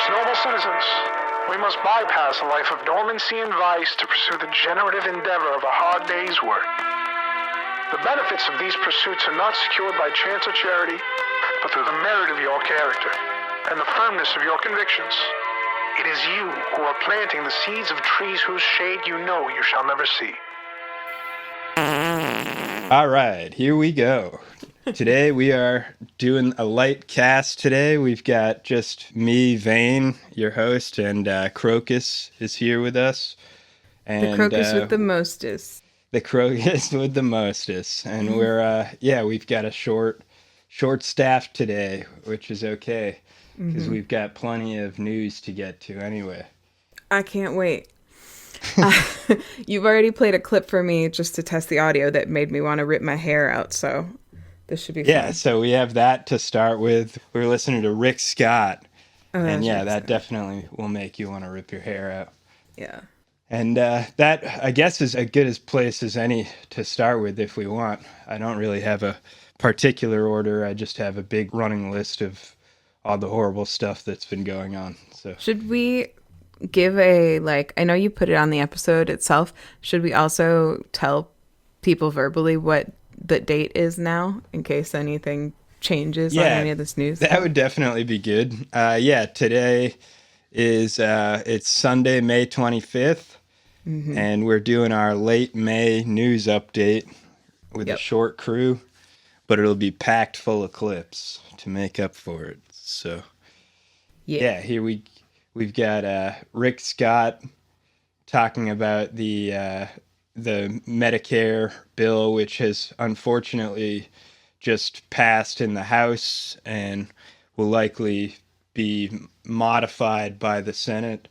noble citizens, we must bypass a life of dormancy and vice to pursue the generative endeavor of a hard day's work. The benefits of these pursuits are not secured by chance or charity, but through the merit of your character and the firmness of your convictions. It is you who are planting the seeds of trees whose shade you know you shall never see. All right, here we go. Today we are doing a light cast today. We've got just me, Vane, your host, and Crocus is here with us. And, the Crocus with the mostest. The Crocus with the mostest. And we've got a short staff today, which is okay, because we've got plenty of news to get to anyway. I can't wait. You've already played a clip for me just to test the audio that made me want to rip my hair out, so this should be fun. Yeah, so we have that to start with. We were listening to Rick Scott, and that definitely will make you want to rip your hair out. Yeah. And that, I guess, is as good a place as any to start with if we want. I don't really have a particular order. I just have a big running list of all the horrible stuff that's been going on. So should we give I know you put it on the episode itself. Should we also tell people verbally what the date is now in case anything changes on any of this news? That would definitely be good. Today is it's Sunday, May 25th, and we're doing our late May news update with a short crew, but it'll be packed full of clips to make up for it. So here we've got Rick Scott talking about the Medicare bill, which has unfortunately just passed in the House and will likely be modified by the Senate.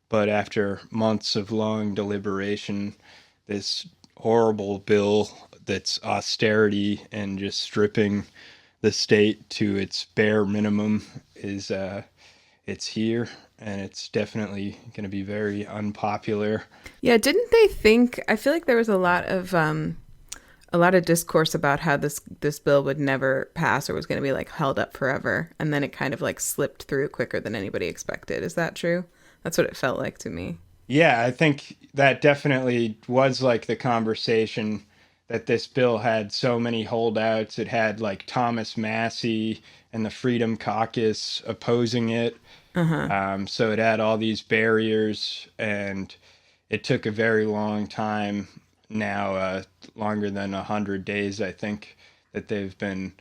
But after months of long deliberation, this horrible bill that's austerity and just stripping the state to its bare minimum is it's here, and it's definitely going to be very unpopular. Yeah, didn't they think? I feel like there was a lot of discourse about how this bill would never pass or was going to be held up forever, and then it kind of slipped through quicker than anybody expected. Is that true? That's what it felt like to me. Yeah, I think that definitely was the conversation, that this bill had so many holdouts. It had Thomas Massie and the Freedom Caucus opposing it. So it had all these barriers, and it took a very long time now, longer than 100 days, I think, that they've been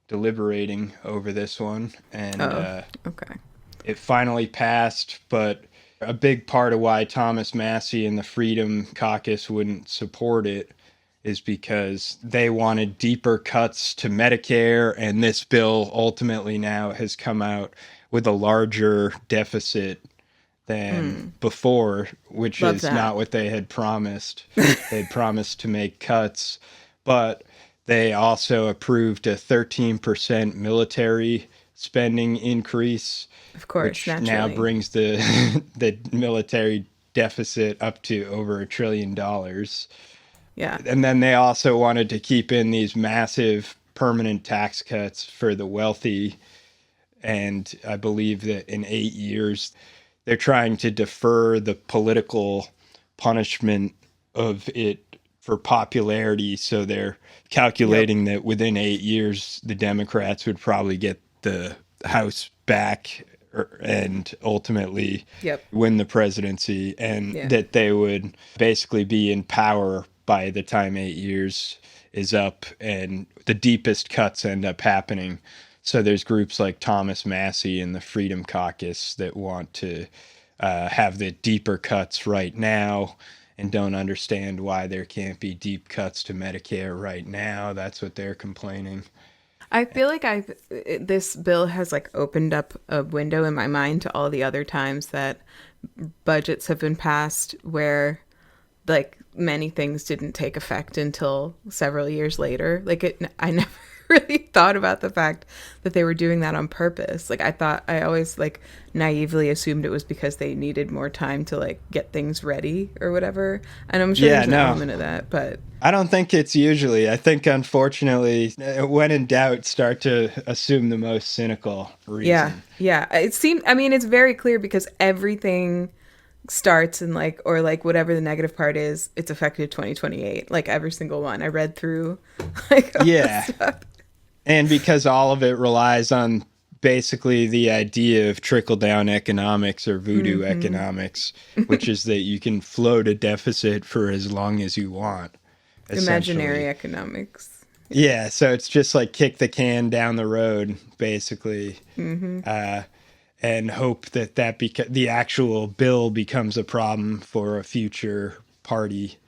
deliberating over this one. And it finally passed, but a big part of why Thomas Massie and the Freedom Caucus wouldn't support it is because they wanted deeper cuts to Medicare, and this bill ultimately now has come out with a larger deficit than before, which is not what they had promised. They promised to make cuts, but they also approved a 13% military spending increase, of course, which naturally now brings the military deficit up to over $1 trillion. Yeah. And then they also wanted to keep in these massive permanent tax cuts for the wealthy. And I believe that in 8 years, they're trying to defer the political punishment of it for popularity. So they're calculating that within 8 years, the Democrats would probably get the House back and ultimately win the presidency, and that they would basically be in power by the time 8 years is up, and the deepest cuts end up happening. So there's groups like Thomas Massie and the Freedom Caucus that want to have the deeper cuts right now and don't understand why there can't be deep cuts to Medicare right now. That's what they're complaining. I feel like this bill has opened up a window in my mind to all the other times that budgets have been passed where many things didn't take effect until several years later. I never really thought about the fact that they were doing that on purpose. Like I always like naively assumed it was because they needed more time to like get things ready or whatever. And I'm sure there's an element of that, but I don't think it's usually. I think, unfortunately, when in doubt, start to assume the most cynical reason. Yeah. It seemed, I mean, it's very clear because everything starts in like, or like whatever the negative part is, it's effective 2028. Like every single one. I read through like all this stuff. And because all of it relies on basically the idea of trickle-down economics or voodoo economics, which is that you can float a deficit for as long as you want. Imaginary economics. Yeah, so it's just like kick the can down the road, basically, and hope that the actual bill becomes a problem for a future party,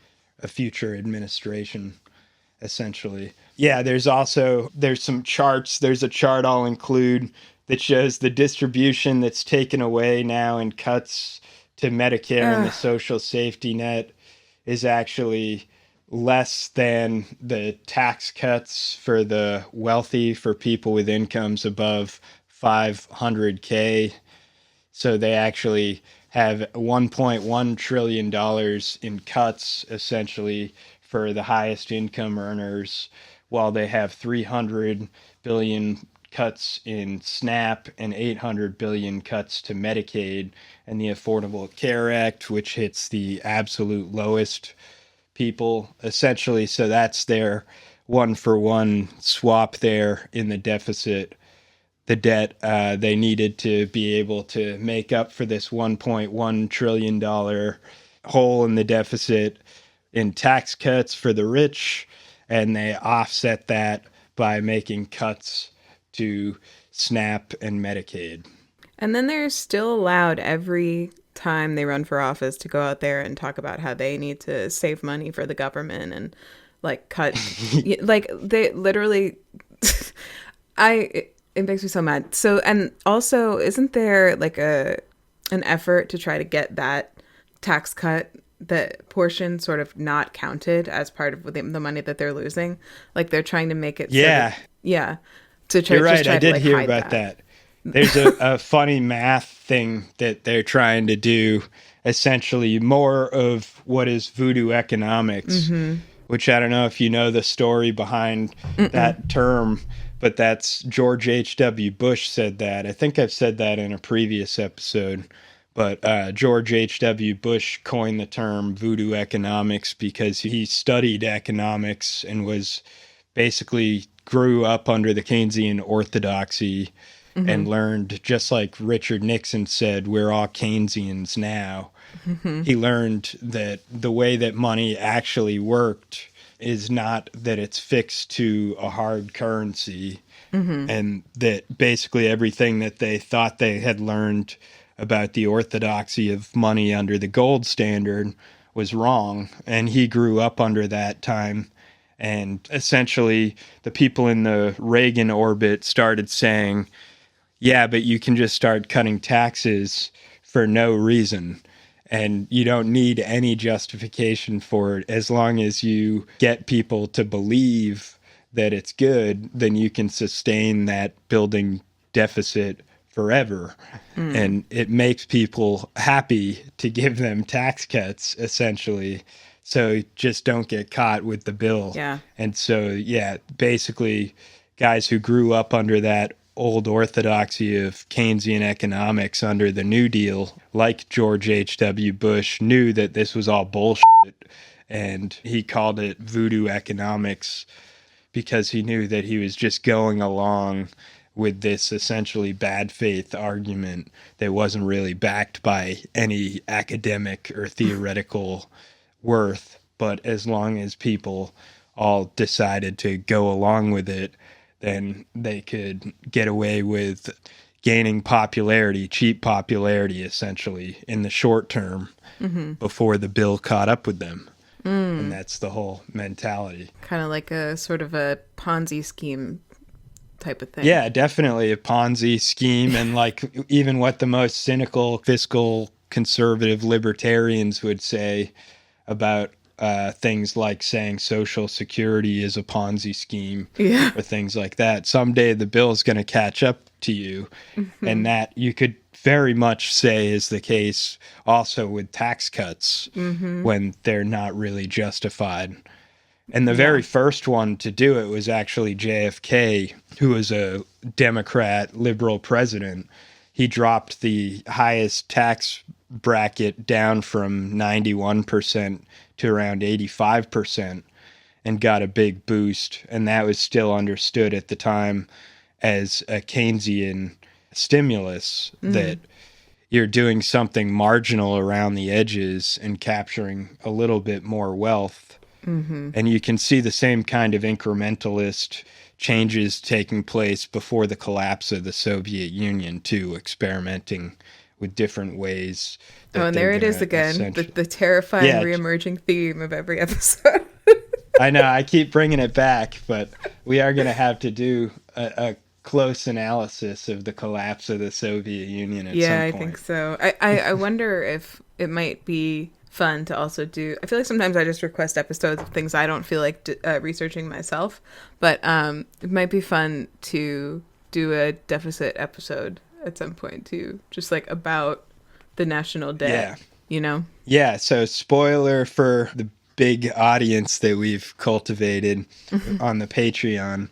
a future administration, essentially. Yeah, there's some charts. There's a chart I'll include that shows the distribution that's taken away now in cuts to Medicare and the social safety net is actually less than the tax cuts for the wealthy for people with incomes above 500K. So they actually have $1.1 trillion in cuts, essentially, for the highest income earners, while they have 300 billion cuts in SNAP and 800 billion cuts to Medicaid and the Affordable Care Act, which hits the absolute lowest people, essentially. So that's their one-for-one swap there in the deficit. The debt they needed to be able to make up for this $1.1 trillion hole in the deficit in tax cuts for the rich, and they offset that by making cuts to SNAP and Medicaid. And then they're still allowed every time they run for office to go out there and talk about how they need to save money for the government and like cut like they literally it makes me so mad. So, and also, isn't there like an effort to try to get that tax cut, that portion sort of not counted as part of the money that they're losing? Like they're trying to make it to try, you're right, just try I did to, like, hear about that. There's a funny math thing that they're trying to do, essentially more of what is voodoo economics, which I don't know if you know the story behind that term, but that's George H.W. Bush said that. I think I've said that in a previous episode, but George H.W. Bush coined the term voodoo economics because he studied economics and was basically grew up under the Keynesian orthodoxy and learned, just like Richard Nixon said, we're all Keynesians now. He learned that the way that money actually worked is not that it's fixed to a hard currency, and that basically everything that they thought they had learned about the orthodoxy of money under the gold standard was wrong. And he grew up under that time. And essentially the people in the Reagan orbit started saying, yeah, but you can just start cutting taxes for no reason. And you don't need any justification for it. As long as you get people to believe that it's good, then you can sustain that building deficit forever. And it makes people happy to give them tax cuts, essentially. So just don't get caught with the bill. Yeah. And so, basically guys who grew up under that old orthodoxy of Keynesian economics under the New Deal, like George H.W. Bush, knew that this was all bullshit, and he called it voodoo economics because he knew that he was just going along with this essentially bad faith argument that wasn't really backed by any academic or theoretical worth. But as long as people all decided to go along with it, then they could get away with gaining popularity, cheap popularity, essentially, in the short term before the bill caught up with them. And that's the whole mentality. Kind of like a sort of a Ponzi scheme type of thing. Yeah, definitely a Ponzi scheme. And like even what the most cynical fiscal conservative libertarians would say about things like saying Social Security is a Ponzi scheme Yeah. or things like that. Someday the bill is going to catch up to you. And that you could very much say is the case also with tax cuts when they're not really justified. And the very first one to do it was actually JFK, who was a Democrat liberal president. He dropped the highest tax bracket down from 91% to around 85% and got a big boost. And that was still understood at the time as a Keynesian stimulus, that you're doing something marginal around the edges and capturing a little bit more wealth. And you can see the same kind of incrementalist changes taking place before the collapse of the Soviet Union too, experimenting with different ways. Oh, and there it is again, the terrifying reemerging theme of every episode. I know, I keep bringing it back, but we are going to have to do a close analysis of the collapse of the Soviet Union at some point. Yeah, I think so. I wonder if it might be fun to also do. I feel like sometimes I just request episodes of things I don't feel like researching myself, but it might be fun to do a deficit episode at some point too, just like about the national debt. You know? Yeah. So spoiler for the big audience that we've cultivated on the Patreon.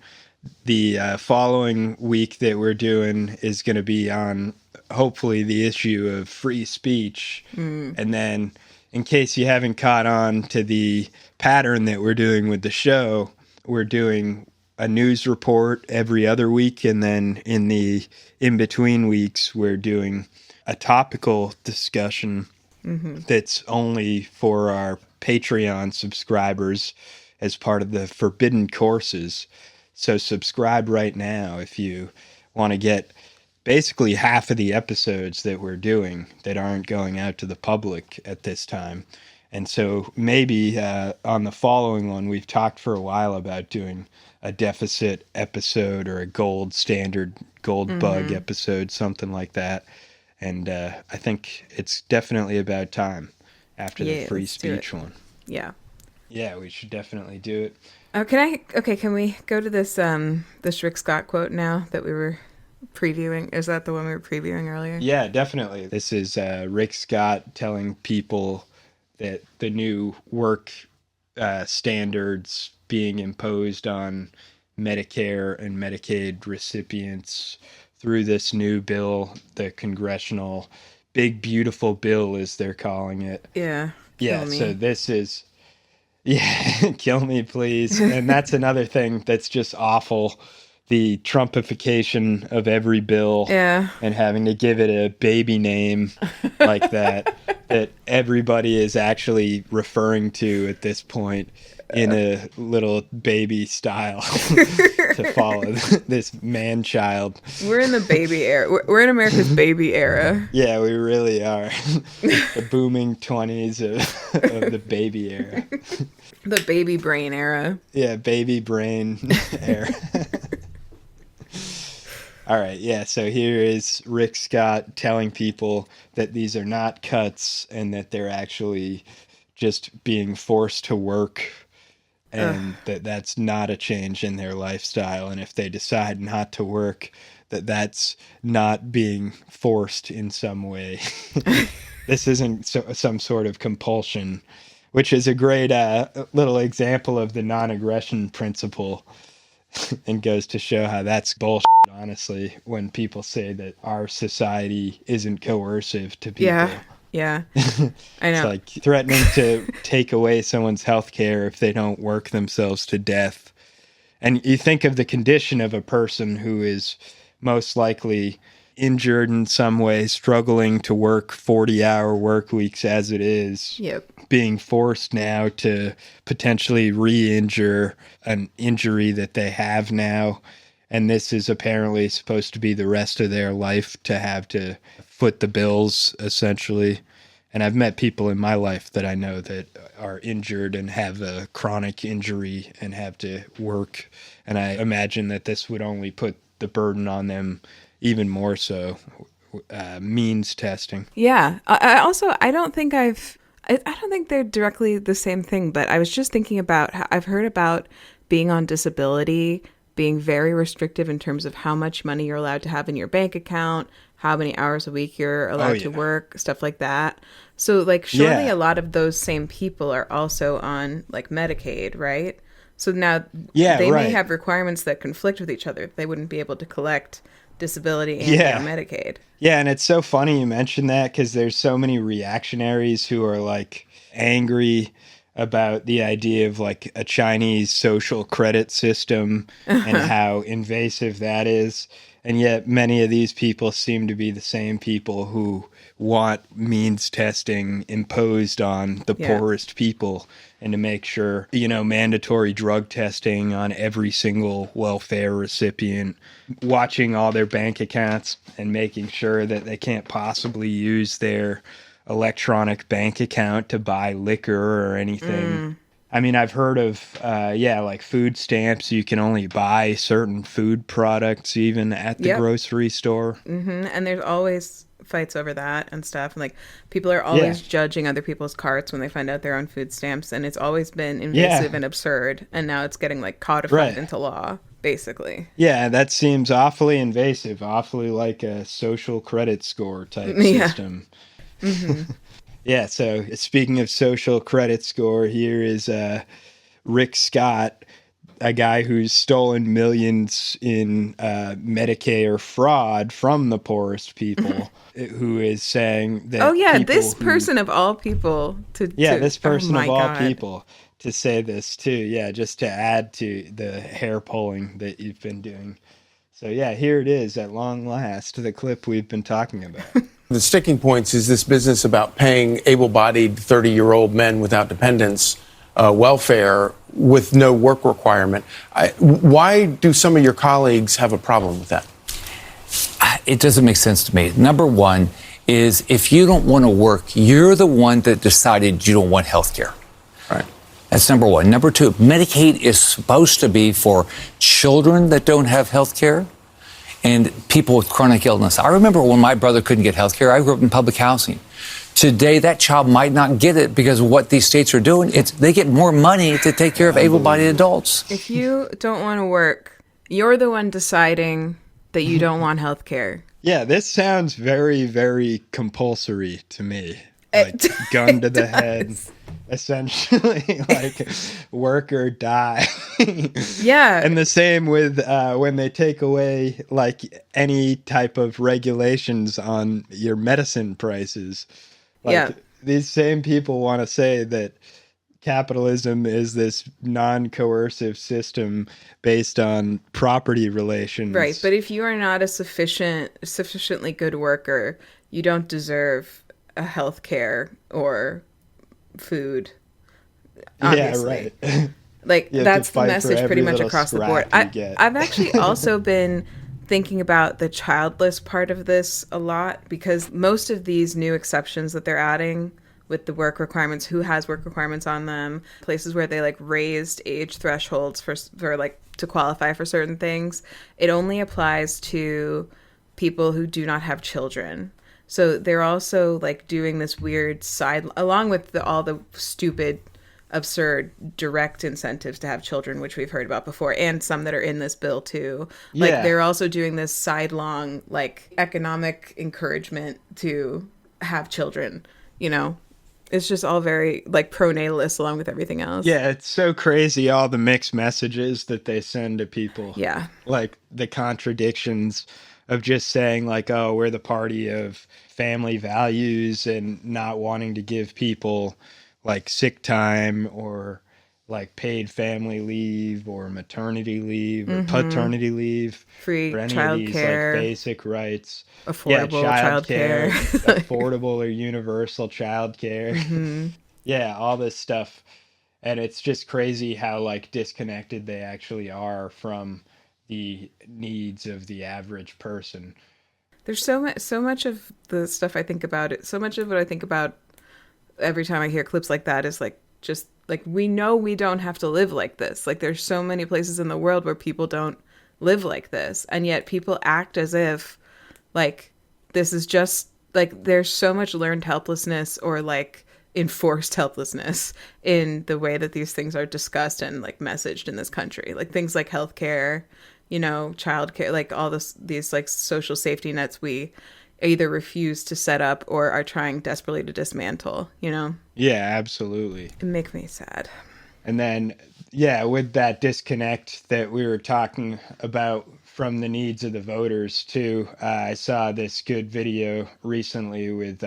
The following week that we're doing is going to be on hopefully the issue of free speech. And then, in case you haven't caught on to the pattern that we're doing with the show, we're doing a news report every other week. And then in the in-between weeks, we're doing a topical discussion that's only for our Patreon subscribers as part of the forbidden courses. So subscribe right now if you want to get basically half of the episodes that we're doing that aren't going out to the public at this time. And so maybe on the following one, we've talked for a while about doing a deficit episode or a gold standard, gold bug episode, something like that. And I think it's definitely about time after the free speech one. Yeah. Yeah, we should definitely do it. Oh, can we go to this Rick Scott quote now that we were previewing? Is that the one we were previewing earlier? Yeah, definitely. This is Rick Scott telling people that the new work standards being imposed on Medicare and Medicaid recipients through this new bill, the congressional big beautiful bill as they're calling it. Yeah. So this is kill me please. And that's another thing that's just awful. The Trumpification of every bill and having to give it a baby name like that everybody is actually referring to at this point in a little baby style to follow this man-child. We're in the baby era. We're in America's baby era. Yeah, we really are. The booming 20s of the baby era. The baby brain era. Yeah, baby brain era. All right, yeah, so here is Rick Scott telling people that these are not cuts and that they're actually just being forced to work and that's not a change in their lifestyle. And if they decide not to work, that's not being forced in some way. This isn't some sort of compulsion, which is a great little example of the non-aggression principle. And goes to show how that's bullshit, honestly, when people say that our society isn't coercive to people. Yeah. I know. It's like threatening to take away someone's health care if they don't work themselves to death. And you think of the condition of a person who is most likely injured in some way, struggling to work 40-hour work weeks as it is. Yep. Being forced now to potentially re-injure an injury that they have now. And this is apparently supposed to be the rest of their life to have to foot the bills, essentially. And I've met people in my life that I know that are injured and have a chronic injury and have to work. And I imagine that this would only put the burden on them even more so. Means testing. Yeah. I don't think I've I don't think they're directly the same thing, but I was just thinking about how I've heard about being on disability being very restrictive in terms of how much money you're allowed to have in your bank account, how many hours a week you're allowed to work, stuff like that. So like surely a lot of those same people are also on like Medicaid, right? So now they may have requirements that conflict with each other. They wouldn't be able to collect disability and be on Medicaid. Yeah, and it's so funny you mentioned that because there's so many reactionaries who are like angry about the idea of like a Chinese social credit system and how invasive that is. And yet many of these people seem to be the same people who want means testing imposed on the poorest people and to make sure, mandatory drug testing on every single welfare recipient, watching all their bank accounts and making sure that they can't possibly use their electronic bank account to buy liquor or anything. I mean, I've heard of, like food stamps. You can only buy certain food products even at the grocery store. And there's always fights over that and stuff. And like people are always judging other people's carts when they find out they're on food stamps. And it's always been invasive and absurd. And now it's getting like codified into law, basically. Yeah, that seems awfully invasive, awfully like a social credit score type system. Yeah, so speaking of social credit score, here is Rick Scott, a guy who's stolen millions in Medicare fraud from the poorest people, who is saying that this person of all people this person of all people to say this too, just to add to the hair pulling that you've been doing. So here it is at long last, the clip we've been talking about. The sticking points is this business about paying able-bodied 30-year-old men without dependents welfare with no work requirement. Why do some of your colleagues have a problem with that? It doesn't make sense to me. Number one is if you don't want to work, you're the one that decided you don't want health care. Right. That's number one. Number two, Medicaid is supposed to be for children that don't have health care and people with chronic illness. I remember when my brother couldn't get health care, I grew up in public housing. Today, that child might not get it because of what these states are doing. They get more money to take care of able-bodied adults. If you don't want to work, you're the one deciding that you don't want health care. Yeah, this sounds very, very compulsory to me. Like gun to the head. Essentially, like work or die. And the same with when they take away like any type of regulations on your medicine prices. These same people want to say that capitalism is this non-coercive system based on property relations. Right, but if you are not a sufficiently good worker, you don't deserve a health care or food, obviously. Yeah, right. Like that's the message pretty much across the board. I've actually also been thinking about the childless part of this a lot because most of these new exceptions that they're adding with the work requirements, who has work requirements on them, places where they like raised age thresholds for like to qualify for certain things, it only applies to people who do not have children. So they're also like doing this weird side, along with all the stupid, absurd direct incentives to have children, which we've heard about before, and some that are in this bill too. Like they're also doing this sidelong, like economic encouragement to have children. It's just all very like pro-natalist along with everything else. Yeah, it's so crazy, all the mixed messages that they send to people. Yeah. Like the contradictions of just saying like, oh, we're the party of family values and not wanting to give people like sick time or like paid family leave or maternity leave or paternity leave. Free for any child of these care. Like basic rights. Affordable child care. Affordable or universal child care. Yeah, all this stuff. And it's just crazy how like disconnected they actually are from the needs of the average person. There's so much of the stuff I think about it. So much of what I think about every time I hear clips like that is like, just like, we know we don't have to live like this. Like there's so many places in the world where people don't live like this. And yet people act as if like, this is just like, there's so much learned helplessness or like enforced helplessness in the way that these things are discussed and like messaged in this country. Like things like healthcare, you know, childcare, like all these like social safety nets we either refuse to set up or are trying desperately to dismantle, you know? Yeah, absolutely. It makes me sad. And then, yeah, with that disconnect that we were talking about from the needs of the voters too, I saw this good video recently with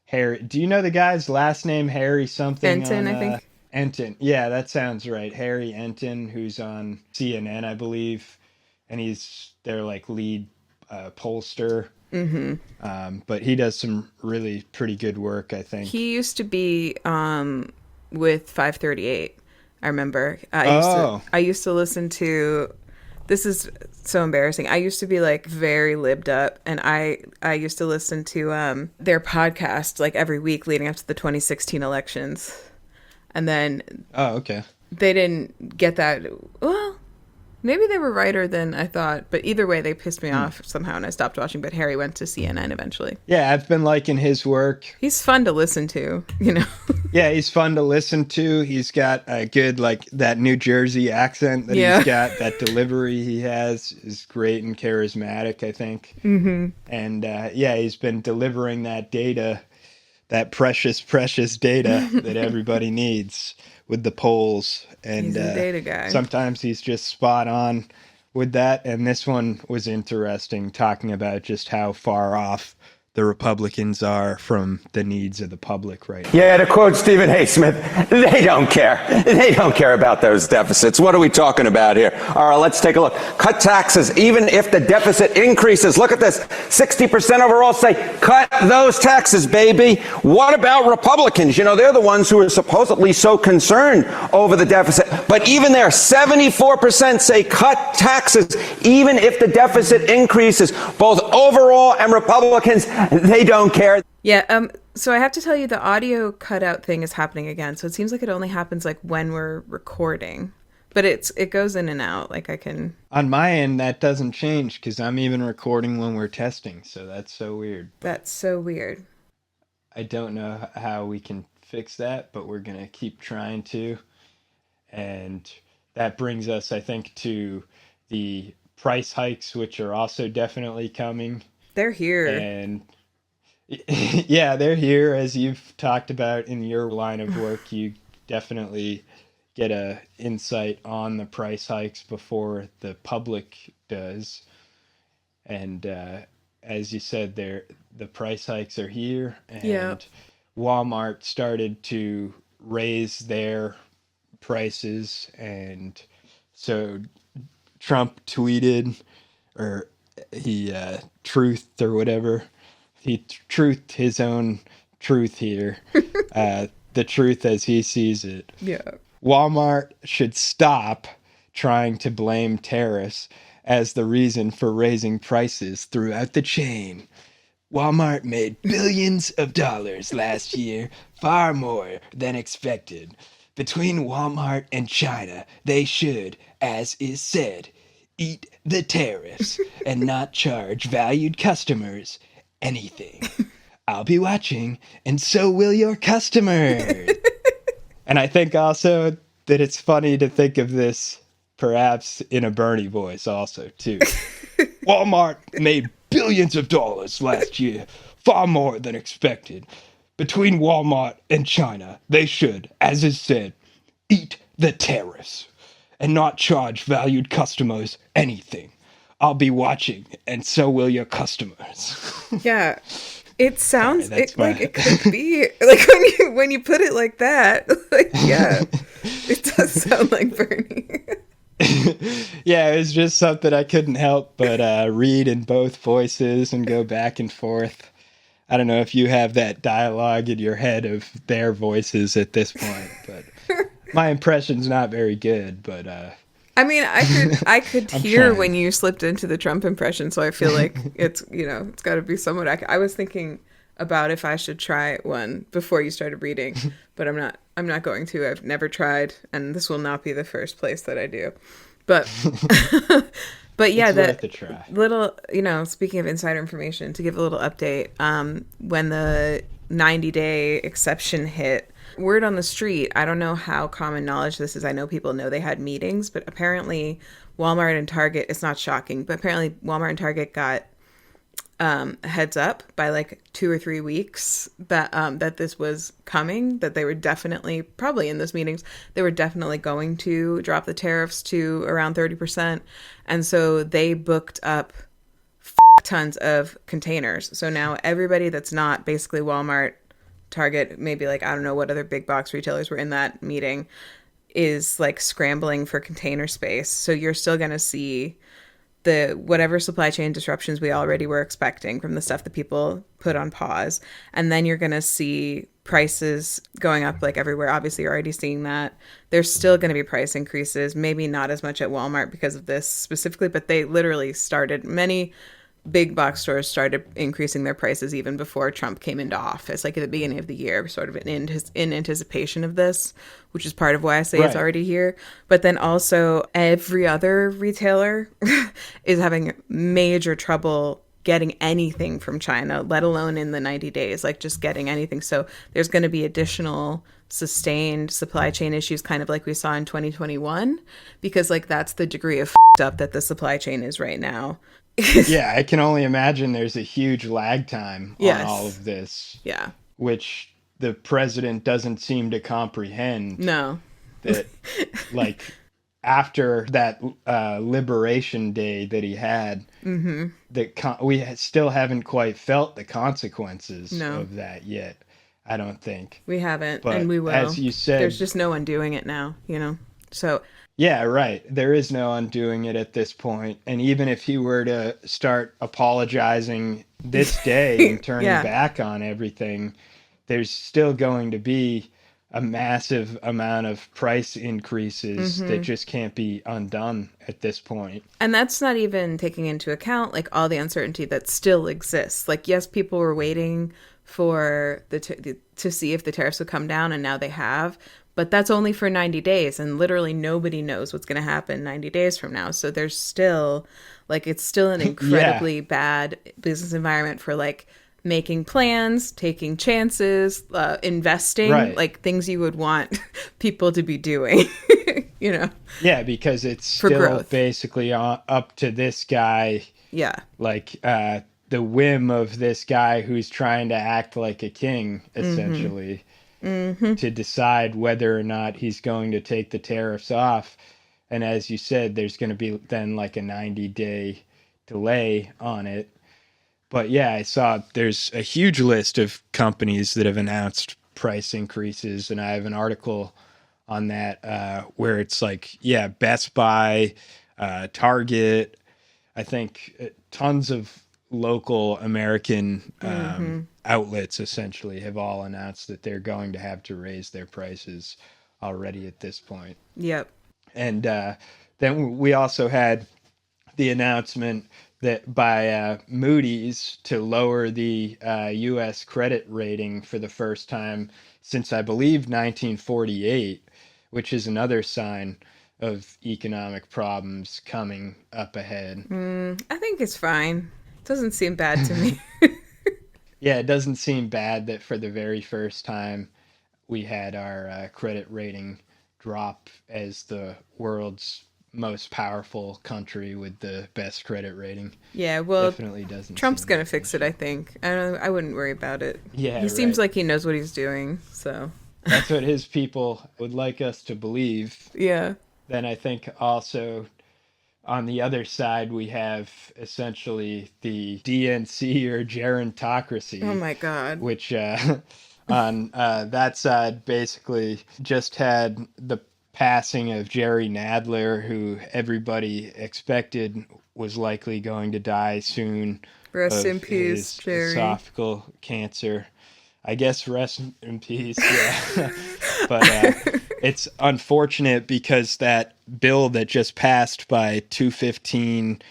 Harry. Do you know the guy's last name? Harry something? Enton, I think. Enton. Yeah, that sounds right. Harry Enton, who's on CNN, I believe. And he's their like lead pollster. Mm-hmm. But he does some really pretty good work, I think. He used to be with 538. I remember. I used to listen to. This is so embarrassing. I used to be like very libbed up, and I used to listen to their podcast like every week leading up to the 2016 elections, and then okay, they didn't get that. Well, maybe they were righter than I thought, but either way, they pissed me off somehow, and I stopped watching. But Harry went to CNN eventually. Yeah, I've been liking his work. He's fun to listen to, you know. Yeah, he's fun to listen to. He's got a good, like, that New Jersey accent that he's got. That delivery he has is great and charismatic, I think. Mm-hmm. And, yeah, he's been delivering that data, that precious, precious data that everybody needs with the polls. And he's a data guy. Sometimes he's just spot on with that. And this one was interesting, talking about just how far off the Republicans are from the needs of the public right now. Yeah, to quote Stephen A. Smith, they don't care. They don't care about those deficits. What are we talking about here? All right, let's take a look. Cut taxes, even if the deficit increases. Look at this. 60% overall say, cut those taxes, baby. What about Republicans? You know, they're the ones who are supposedly so concerned over the deficit. But even there, 74% say cut taxes, even if the deficit increases. Both overall and Republicans, they don't care. Yeah, so I have to tell you the audio cutout thing is happening again. So it seems like it only happens like when we're recording. But it goes in and out. Like I can... On my end, that doesn't change because I'm even recording when we're testing. So that's so weird. That's so weird. I don't know how we can fix that, but we're going to keep trying to. And that brings us, I think, to the price hikes, which are also definitely coming. They're here. And yeah, they're here. As you've talked about in your line of work, you definitely get a insight on the price hikes before the public does. And as you said, the price hikes are here. And Walmart started to raise their prices. And so Trump tweeted, or he truthed or whatever. He truthed his own truth here. The truth as he sees it. Yeah. Walmart should stop trying to blame tariffs as the reason for raising prices throughout the chain. Walmart made billions of dollars last year, far more than expected. Between Walmart and China, they should, as is said, eat the tariffs and not charge valued customers anything. I'll be watching, and so will your customers. And I think also that it's funny to think of this perhaps in a Bernie voice also, too. Walmart made billions of dollars last year, far more than expected. Between Walmart and China, they should, as is said, eat the tariffs and not charge valued customers anything. I'll be watching, and so will your customers. Yeah. It sounds like it could be like when you put it like that. Like, yeah, it does sound like Bernie. Yeah, it was just something I couldn't help but read in both voices and go back and forth. I don't know if you have that dialogue in your head of their voices at this point, but my impression's not very good. But I mean, I could hear when you slipped into the Trump impression, so I feel like it's got to be somewhat accurate. I was thinking about if I should try one before you started reading, but I'm not going to. I've never tried, and this will not be the first place that I do. But But yeah, it's that worth a try. little, speaking of insider information, to give a little update, when the 90-day exception hit, word on the street, I don't know how common knowledge this is. I know people know they had meetings, but apparently Walmart and Target, it's not shocking, but apparently Walmart and Target got heads up by like 2 or 3 weeks that this was coming, that they were definitely, probably in those meetings, they were definitely going to drop the tariffs to around 30%. And so they booked up tons of containers. So now everybody that's not basically Walmart, Target, maybe like, I don't know what other big box retailers were in that meeting, is like scrambling for container space. So you're still going to see the whatever supply chain disruptions we already were expecting from the stuff that people put on pause. And then you're going to see prices going up like everywhere. Obviously, you're already seeing that. There's still going to be price increases, maybe not as much at Walmart because of this specifically, but they literally started, many big box stores started increasing their prices even before Trump came into office, like at the beginning of the year, sort of in anticipation of this, which is part of why I say it's already here. But then also every other retailer is having major trouble getting anything from China, let alone in the 90 days, like just getting anything. So there's going to be additional sustained supply chain issues, kind of like we saw in 2021, because like that's the degree of up that the supply chain is right now. Yeah, I can only imagine there's a huge lag time on all of this. Yeah. Which the president doesn't seem to comprehend. No. That, like, after that Liberation Day that he had, we still haven't quite felt the consequences of that yet, I don't think. We haven't, but and we will. As you said, there's just no undoing it now, So... Yeah, right. There is no undoing it at this point. And even if he were to start apologizing this day and turning back on everything, there's still going to be a massive amount of price increases that just can't be undone at this point. And that's not even taking into account like all the uncertainty that still exists. Like, yes, people were waiting for to see if the tariffs would come down, and now they have. But that's only for 90 days, and literally nobody knows what's going to happen 90 days from now. So there's still, like, it's still an incredibly bad business environment for, like, making plans, taking chances, investing, like things you would want people to be doing, Yeah, because it's still basically up to this guy. Yeah. Like, the whim of this guy who's trying to act like a king, essentially. To decide whether or not he's going to take the tariffs off. And as you said, there's going to be then like a 90-day delay on it. But yeah, I saw there's a huge list of companies that have announced price increases. And I have an article on that where it's like, Best Buy, Target, I think tons of local American outlets essentially have all announced that they're going to have to raise their prices already at this point. Yep. And then we also had the announcement that by Moody's to lower the U.S. credit rating for the first time since, I believe, 1948, which is another sign of economic problems coming up ahead. I think it's fine. Doesn't seem bad to me. Yeah, it doesn't seem bad that for the very first time we had our credit rating drop as the world's most powerful country with the best credit rating. Yeah, well, definitely doesn't. Trump's gonna fix it, I think. I wouldn't worry about it. Yeah, he seems like he knows what he's doing. So that's what his people would like us to believe. Yeah. Then I think also, on the other side, we have essentially the DNC or Jerry-tocracy. Oh my God. Which on that side basically just had the passing of Jerry Nadler, who everybody expected was likely going to die soon. Rest in peace, Jerry. Esophageal cancer. I guess rest in peace, yeah. But it's unfortunate because that bill that just passed by 215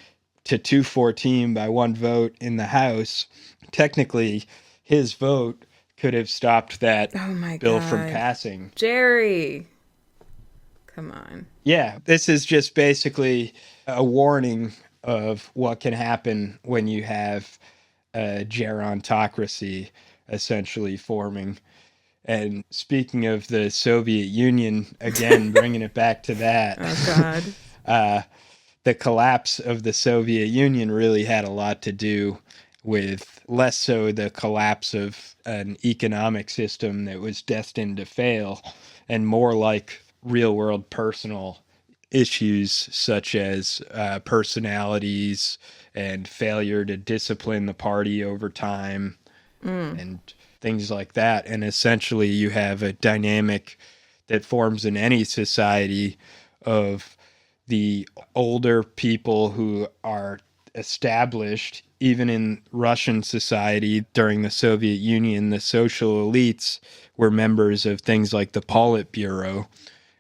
to 214 by one vote in the House, technically his vote could have stopped that bill from passing. Jerry, come on. Yeah, this is just basically a warning of what can happen when you have a gerontocracy essentially forming. And speaking of the Soviet Union, again, bringing it back to that. Oh, God. The collapse of the Soviet Union really had a lot to do with less so the collapse of an economic system that was destined to fail, and more like real world personal issues such as personalities and failure to discipline the party over time and things like that. And essentially you have a dynamic that forms in any society of the older people who are established. Even in Russian society during the Soviet Union, the social elites were members of things like the Politburo,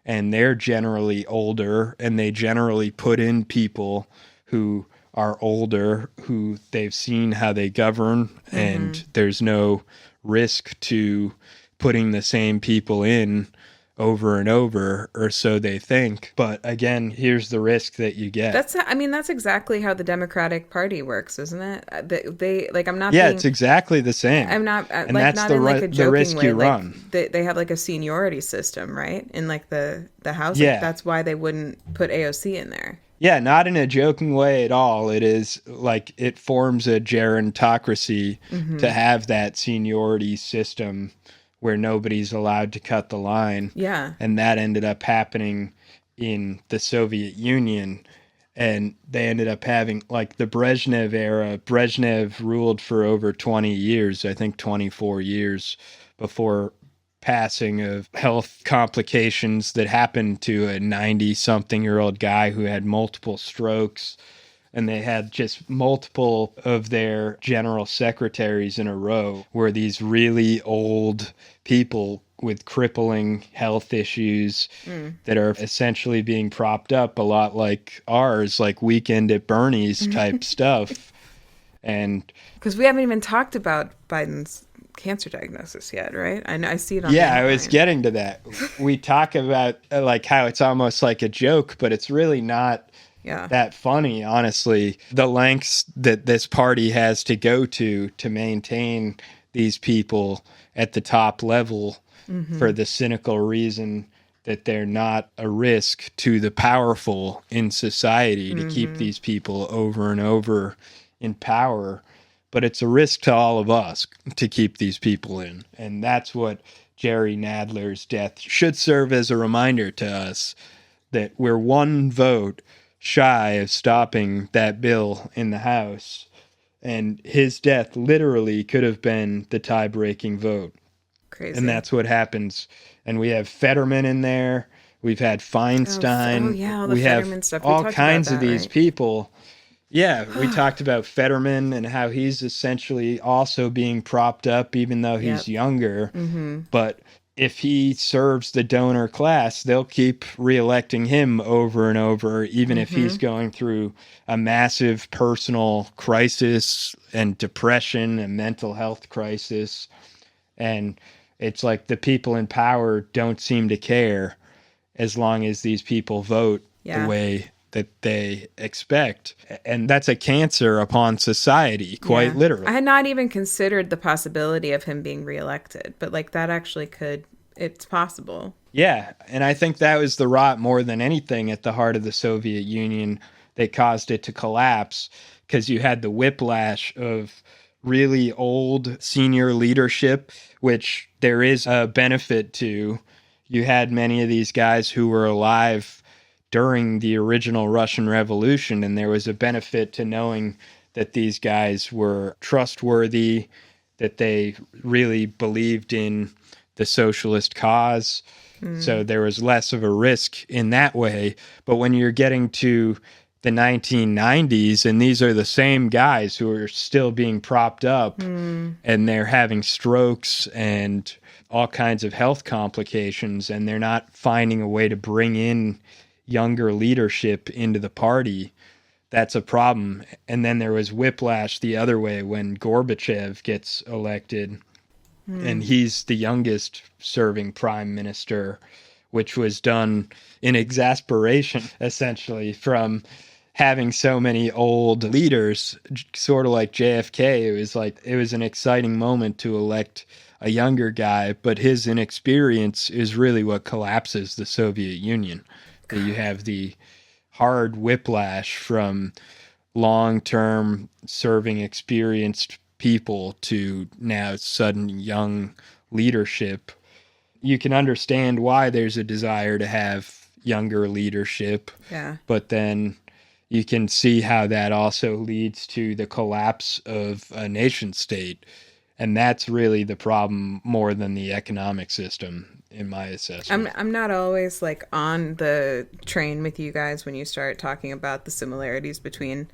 and they're generally older, and they generally put in people who are older, who they've seen how they govern, and there's no risk to putting the same people in over and over, or so they think. But again, here's the risk that you get. That's exactly how the Democratic Party works, isn't it? They like, I'm not. Yeah, being, it's exactly the same. I'm not, and like, that's not the, in like a joking the risk way. you Like, run. they have like a seniority system, right? In like the House. Yeah. Like, that's why they wouldn't put AOC in there. Yeah, not in a joking way at all. It is like it forms a gerontocracy to have that seniority system where nobody's allowed to cut the line. Yeah. And that ended up happening in the Soviet Union. And they ended up having, like, the Brezhnev era. Brezhnev ruled for over 20 years, I think 24 years, before passing of health complications that happened to a 90-something-year-old guy who had multiple strokes. And they had just multiple of their general secretaries in a row were these really old people with crippling health issues that are essentially being propped up, a lot like ours, like Weekend at Bernie's type stuff. And because we haven't even talked about Biden's cancer diagnosis yet, right? I see it on. Yeah, I was getting to that. We talk about like how it's almost like a joke, but it's really not that funny, honestly. The lengths that this party has to go to maintain these people at the top level for the cynical reason that they're not a risk to the powerful in society to keep these people over and over in power. But it's a risk to all of us to keep these people in. And that's what Jerry Nadler's death should serve as a reminder to us, that we're one vote shy of stopping that bill in the House. And his death literally could have been the tie-breaking vote. Crazy. And that's what happens. And we have Fetterman in there. We've had Feinstein. All the we Fetterman have stuff. We all talked kinds about of that, these right? people. Yeah, we talked about Fetterman and how he's essentially also being propped up, even though he's younger. But if he serves the donor class, they'll keep reelecting him over and over, even if he's going through a massive personal crisis and depression and mental health crisis. And it's like the people in power don't seem to care as long as these people vote the way that they expect. And that's a cancer upon society, quite literally. I had not even considered the possibility of him being reelected, but like that actually it's possible. Yeah, and I think that was the rot more than anything at the heart of the Soviet Union that caused it to collapse, because you had the whiplash of really old senior leadership, which there is a benefit to. You had many of these guys who were alive during the original Russian Revolution, and there was a benefit to knowing that these guys were trustworthy, that they really believed in the socialist cause. So there was less of a risk in that way. But when you're getting to the 1990s, and these are the same guys who are still being propped up, and they're having strokes and all kinds of health complications, and they're not finding a way to bring in younger leadership into the party, that's a problem. And then there was whiplash the other way when Gorbachev gets elected, and he's the youngest serving prime minister, which was done in exasperation, essentially, from having so many old leaders, sort of like JFK, it was an exciting moment to elect a younger guy, but his inexperience is really what collapses the Soviet Union. That you have the hard whiplash from long-term serving experienced people to now sudden young leadership. You can understand why there's a desire to have younger leadership. Yeah. But then you can see how that also leads to the collapse of a nation state. And that's really the problem more than the economic system, in my assessment. I'm not always like on the train with you guys when you start talking about the similarities between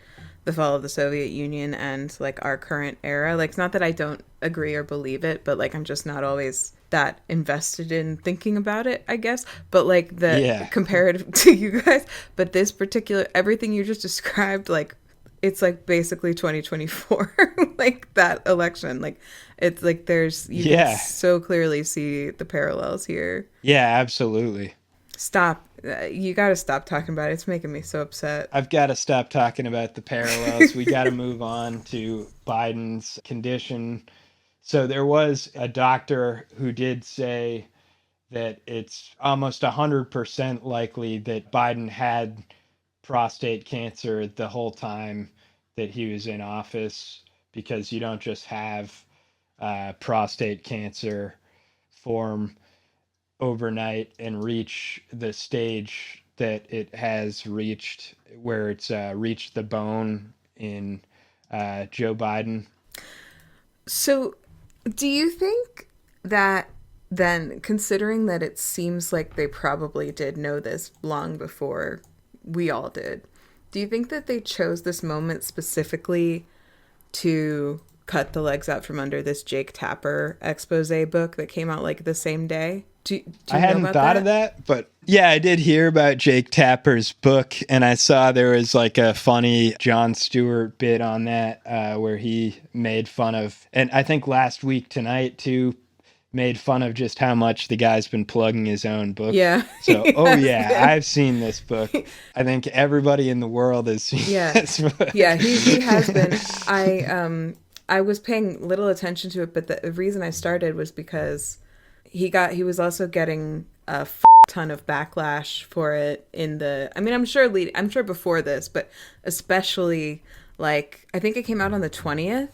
the fall of the Soviet Union and like our current era. Like, it's not that I don't agree or believe it, but like I'm just not always that invested in thinking about it, I guess. But like comparative to you guys, but this particular, everything you just described, like it's like basically 2024, like that election. Like it's like you can so clearly see the parallels here. Yeah, absolutely. Stop. You got to stop talking about it. It's making me so upset. I've got to stop talking about the parallels. We got to move on to Biden's condition. So there was a doctor who did say that it's almost 100% likely that Biden had prostate cancer the whole time that he was in office, because you don't just have prostate cancer form overnight and reach the stage that it has reached, where it's reached the bone in Joe Biden. So do you think that then, considering that it seems like they probably did know this long before we all did, do you think that they chose this moment specifically to cut the legs out from under this Jake Tapper expose book that came out like the same day? Do you I hadn't thought of that, but yeah, I did hear about Jake Tapper's book, and I saw there was like a funny Jon Stewart bit on that where he made fun of, and I think last week tonight too, made fun of just how much the guy's been plugging his own book. Yeah. So, I've seen this book. I think everybody in the world has seen this book. Yeah, he has been. I was paying little attention to it, but the reason I started was because he was also getting a ton of backlash for it I'm sure before this, but especially like, I think it came out on the 20th,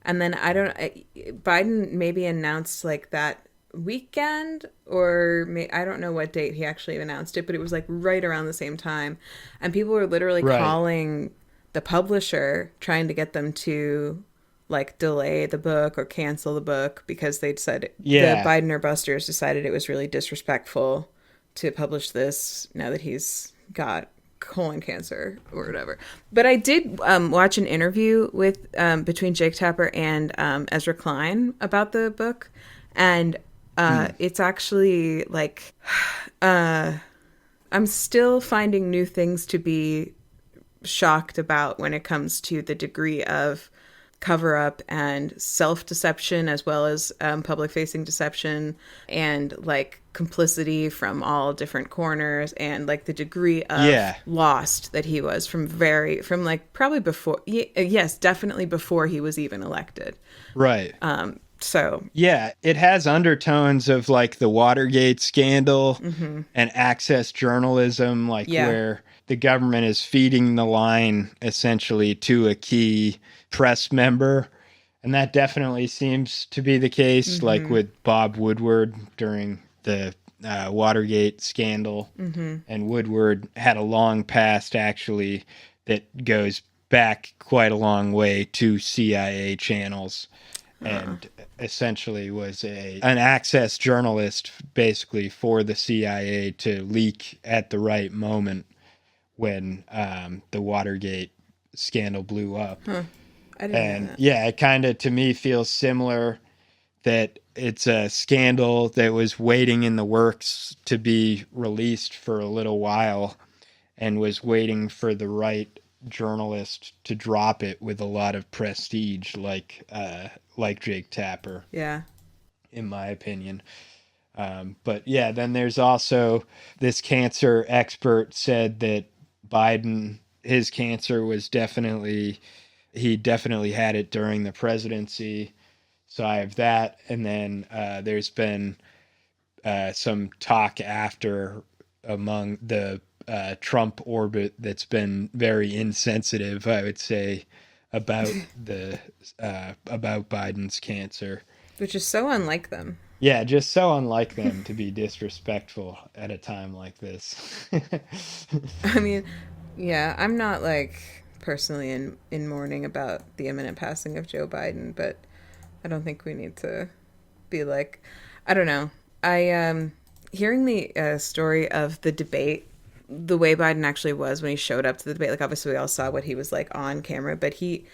and then Biden maybe announced like that weekend, or I don't know what date he actually announced it, but it was like right around the same time, and people were literally calling the publisher, trying to get them to like delay the book or cancel the book, because they'd said the Biden or busters decided it was really disrespectful to publish this now that he's got colon cancer or whatever. But I did watch an interview with between Jake Tapper and Ezra Klein about the book, and it's actually like I'm still finding new things to be shocked about when it comes to the degree of cover up and self-deception, as well as public-facing deception, and like complicity from all different corners, and like the degree of lost that he was from like probably before, yes, definitely before he was even elected. Right. So yeah, it has undertones of like the Watergate scandal and access journalism, like where the government is feeding the line essentially to a key press member. And that definitely seems to be the case, like with Bob Woodward during the Watergate scandal. And Woodward had a long past, actually, that goes back quite a long way to CIA channels. And essentially was an access journalist, basically, for the CIA to leak at the right moment when the Watergate scandal blew up. I didn't know that. Yeah, it kind of, to me, feels similar, that it's a scandal that was waiting in the works to be released for a little while, and was waiting for the right journalist to drop it with a lot of prestige, like Jake Tapper. Yeah. In my opinion. But yeah, then there's also this cancer expert said that Biden his cancer was he definitely had it during the presidency. So I have that. And then there's been some talk after among the Trump orbit that's been very insensitive, I would say, about about Biden's cancer. Which is so unlike them. Yeah, just so unlike them to be disrespectful at a time like this. I mean, yeah, I'm not like personally in mourning about the imminent passing of Joe Biden, but I don't think we need to be like, I don't know. I hearing the story of the debate, the way Biden actually was when he showed up to the debate. Like, obviously, we all saw what he was like on camera, but he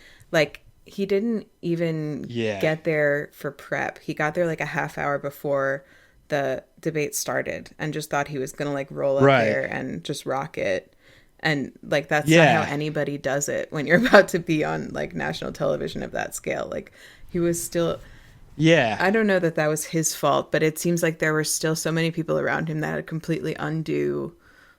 didn't even get there for prep. He got there like a half hour before the debate started and just thought he was gonna like roll up there and just rock it. And like that's not how anybody does it when you're about to be on like national television of that scale. Like he was still. Yeah. I don't know that was his fault, but it seems like there were still so many people around him that had completely undue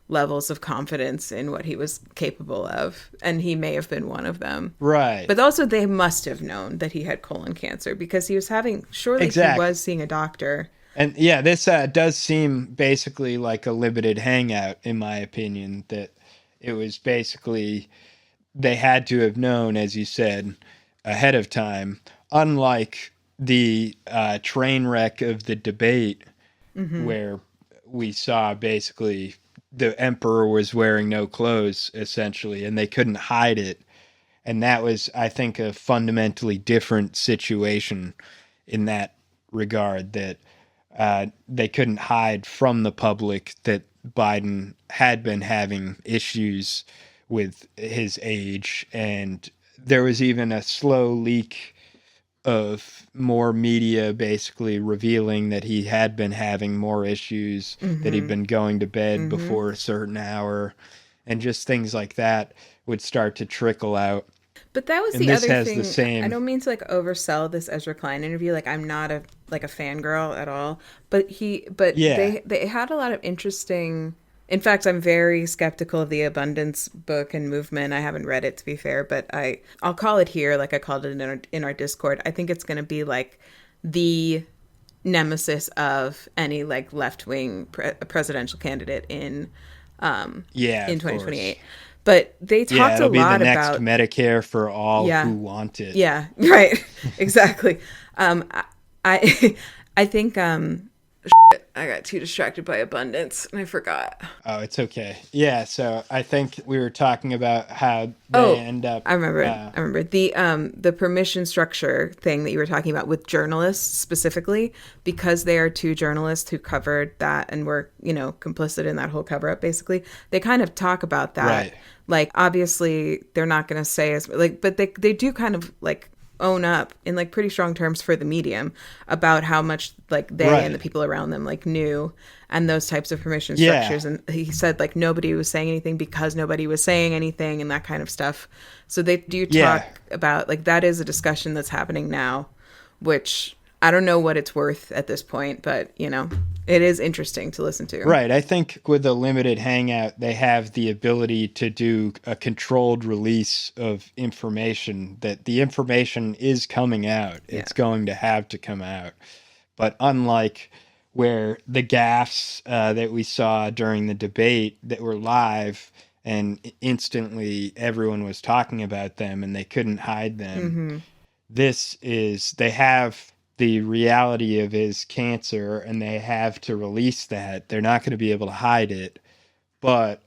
levels of confidence in what he was capable of. And he may have been one of them. Right. But also they must have known that he had colon cancer because he was he was seeing a doctor. And yeah, this does seem basically like a limited hangout, in my opinion, that it was basically, they had to have known, as you said, ahead of time, unlike the train wreck of the debate where we saw basically the emperor was wearing no clothes, essentially, and they couldn't hide it. And that was, I think, a fundamentally different situation in that regard, that they couldn't hide from the public that Biden had been having issues with his age. And there was even a slow leak of more media basically revealing that he had been having more issues, that he'd been going to bed before a certain hour, and just things like that would start to trickle out. But that was the other thing. I don't mean to like oversell this Ezra Klein interview. Like I'm not a fangirl at all. But they had a lot of interesting. In fact, I'm very skeptical of the abundance book and movement. I haven't read it, to be fair, but I'll call it here, like I called it in our Discord. I think it's going to be like the nemesis of any like left wing presidential candidate in 2028. But they talked a lot the next about Medicare for all who want it. Yeah, right. Exactly. I think I got too distracted by abundance and I forgot. Oh, it's okay. Yeah, so I think we were talking about how they end up. I remember the permission structure thing that you were talking about with journalists specifically, because they are two journalists who covered that and were, complicit in that whole cover up. Basically, they kind of talk about that. Right. Like, obviously, they're not going to say as like, but they do kind of like own up in like pretty strong terms for the medium about how much like they and the people around them like knew, and those types of permission structures. And he said like nobody was saying anything because nobody was saying anything and that kind of stuff. So they do talk about like that is a discussion that's happening now, which I don't know what it's worth at this point, but it is interesting to listen to. Right. I think with a limited hangout, they have the ability to do a controlled release of information, that the information is coming out. Yeah. It's going to have to come out. But unlike where the gaffes that we saw during the debate that were live and instantly everyone was talking about them and they couldn't hide them, this is, they have the reality of his cancer and they have to release that. They're not going to be able to hide it, but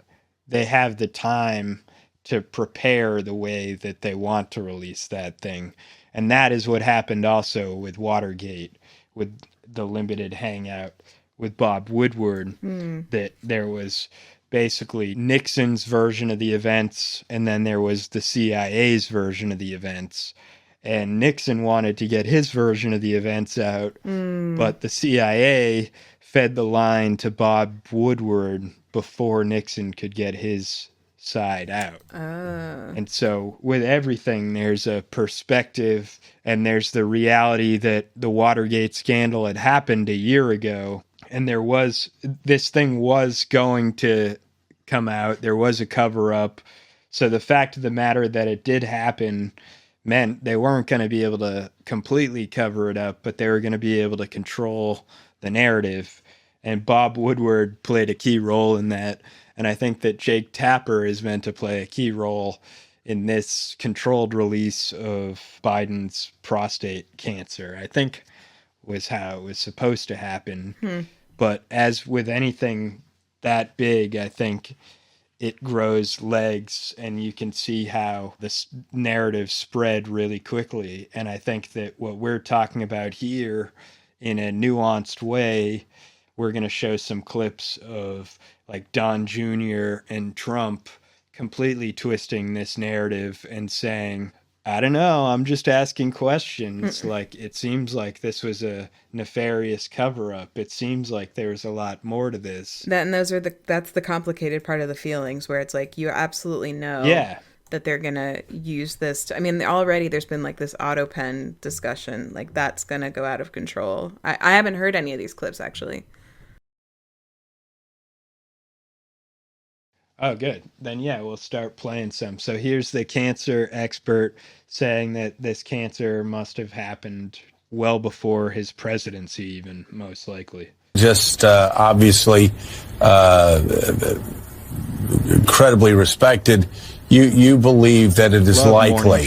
they have the time to prepare the way that they want to release that thing. And that is what happened also with Watergate, with the limited hangout with Bob Woodward, that there was basically Nixon's version of the events and then there was the CIA's version of the events. And Nixon wanted to get his version of the events out, but the CIA fed the line to Bob Woodward before Nixon could get his side out. And so with everything, there's a perspective and there's the reality that the Watergate scandal had happened a year ago. And this thing was going to come out. There was a cover up. So the fact of the matter that it did happen meant they weren't going to be able to completely cover it up, but they were going to be able to control the narrative. And Bob Woodward played a key role in that. And I think that Jake Tapper is meant to play a key role in this controlled release of Biden's prostate cancer. I think was how it was supposed to happen. But as with anything that big, I think it grows legs, and you can see how this narrative spread really quickly. And I think that what we're talking about here in a nuanced way, we're going to show some clips of like Don Jr. and Trump completely twisting this narrative and saying, I don't know, I'm just asking questions. Like, it seems like this was a nefarious cover-up. It seems like there's a lot more to this. That's the complicated part of the feelings, where it's like, you absolutely know that they're going to use this. I mean, already there's been like this auto pen discussion. Like, that's going to go out of control. I haven't heard any of these clips, actually. Oh, good. Then, yeah, we'll start playing some. So here's the cancer expert saying that this cancer must have happened well before his presidency, even, most likely. Just obviously incredibly respected. You believe that it is likely,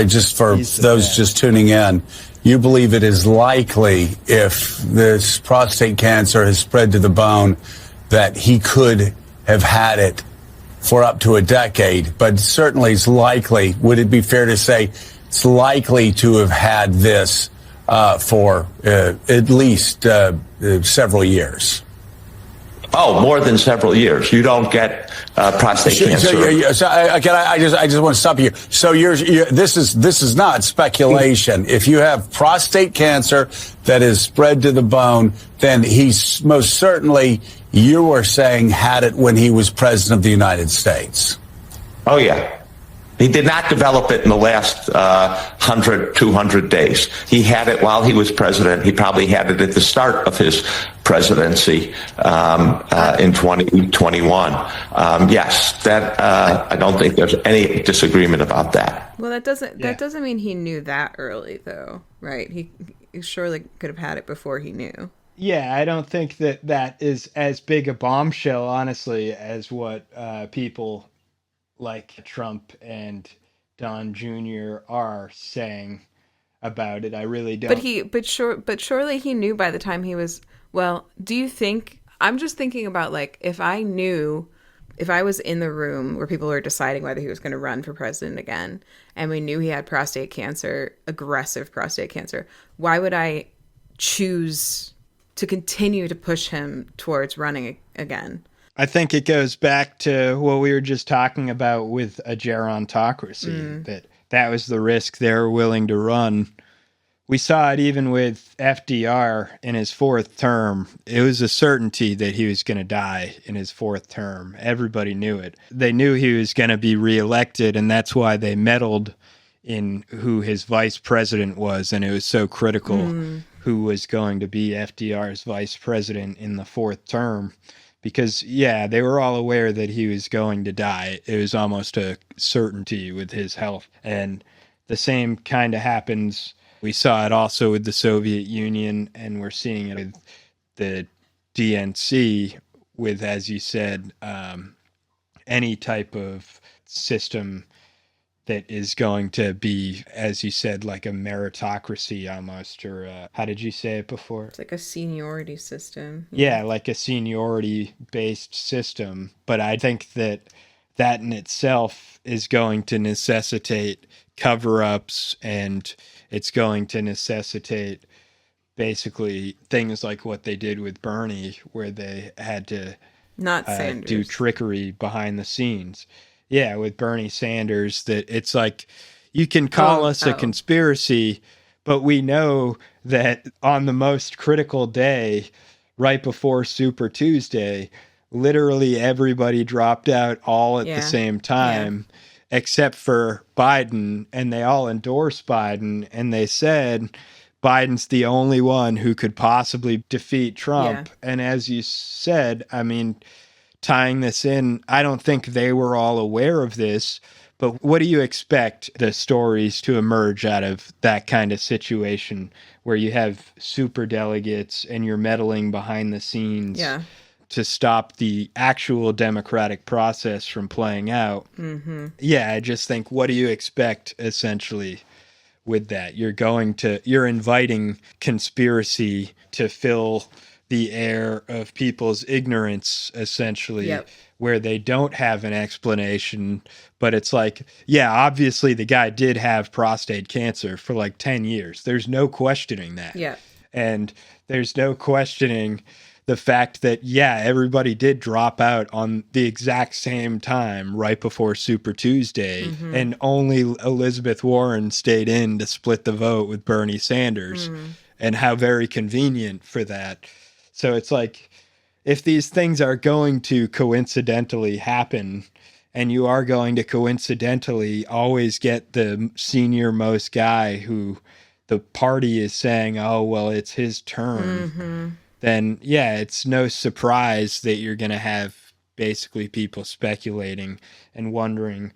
just for those just tuning in, you believe it is likely, if this prostate cancer has spread to the bone, that he could have had it for up to a decade, but certainly it's likely. Would it be fair to say it's likely to have had this for at least several years? Oh, more than several years. You don't get prostate cancer. So again, I just want to stop you. So this is not speculation. If you have prostate cancer that is spread to the bone, then he's most certainly, you were saying, had it when he was president of the United States. Oh, yeah. He did not develop it in the last 100, 200 days. He had it while he was president. He probably had it at the start of his presidency in 2021. Yes, that I don't think there's any disagreement about that. Well, that doesn't mean he knew that early, though, right? He surely could have had it before he knew. Yeah, I don't think that is as big a bombshell, honestly, as what people like Trump and Don Jr. are saying about it. I really don't. But surely he knew by the time he was. Well, do you think? I'm just thinking about, like, if I was in the room where people were deciding whether he was going to run for president again, and we knew he had prostate cancer, aggressive prostate cancer, why would I choose to continue to push him towards running again? I think it goes back to what we were just talking about with a gerontocracy, that was the risk they were willing to run. We saw it even with FDR in his fourth term. It was a certainty that he was going to die in his fourth term. Everybody knew it. They knew he was going to be reelected, and that's why they meddled in who his vice president was, and it was so critical who was going to be FDR's vice president in the fourth term. Because, yeah, they were all aware that he was going to die. It was almost a certainty with his health. And the same kind of happens. We saw it also with the Soviet Union, and we're seeing it with the DNC, with, as you said, any type of system that is going to be, as you said, like a meritocracy almost, or how did you say it before? It's like a seniority system. Yeah, like a seniority-based system. But I think that in itself is going to necessitate cover-ups, and it's going to necessitate basically things like what they did with Bernie, where they had to do trickery behind the scenes. Yeah, with Bernie Sanders, that it's like, you can call us a conspiracy, but we know that on the most critical day, right before Super Tuesday, literally everybody dropped out all at the same time, except for Biden, and they all endorsed Biden, and they said Biden's the only one who could possibly defeat Trump. And as you said, I mean, tying this in, I don't think they were all aware of this, but what do you expect the stories to emerge out of that kind of situation where you have super delegates and you're meddling behind the scenes to stop the actual democratic process from playing out? Yeah, I just think, what do you expect essentially with that? You're inviting conspiracy to fill the air of people's ignorance, essentially, where they don't have an explanation. But it's like, yeah, obviously the guy did have prostate cancer for like 10 years. There's no questioning that. Yeah. And there's no questioning the fact that, yeah, everybody did drop out on the exact same time right before Super Tuesday, and only Elizabeth Warren stayed in to split the vote with Bernie Sanders, and how very convenient for that. So it's like, if these things are going to coincidentally happen, and you are going to coincidentally always get the senior most guy who the party is saying, oh, well, it's his turn, then yeah, it's no surprise that you're going to have basically people speculating and wondering,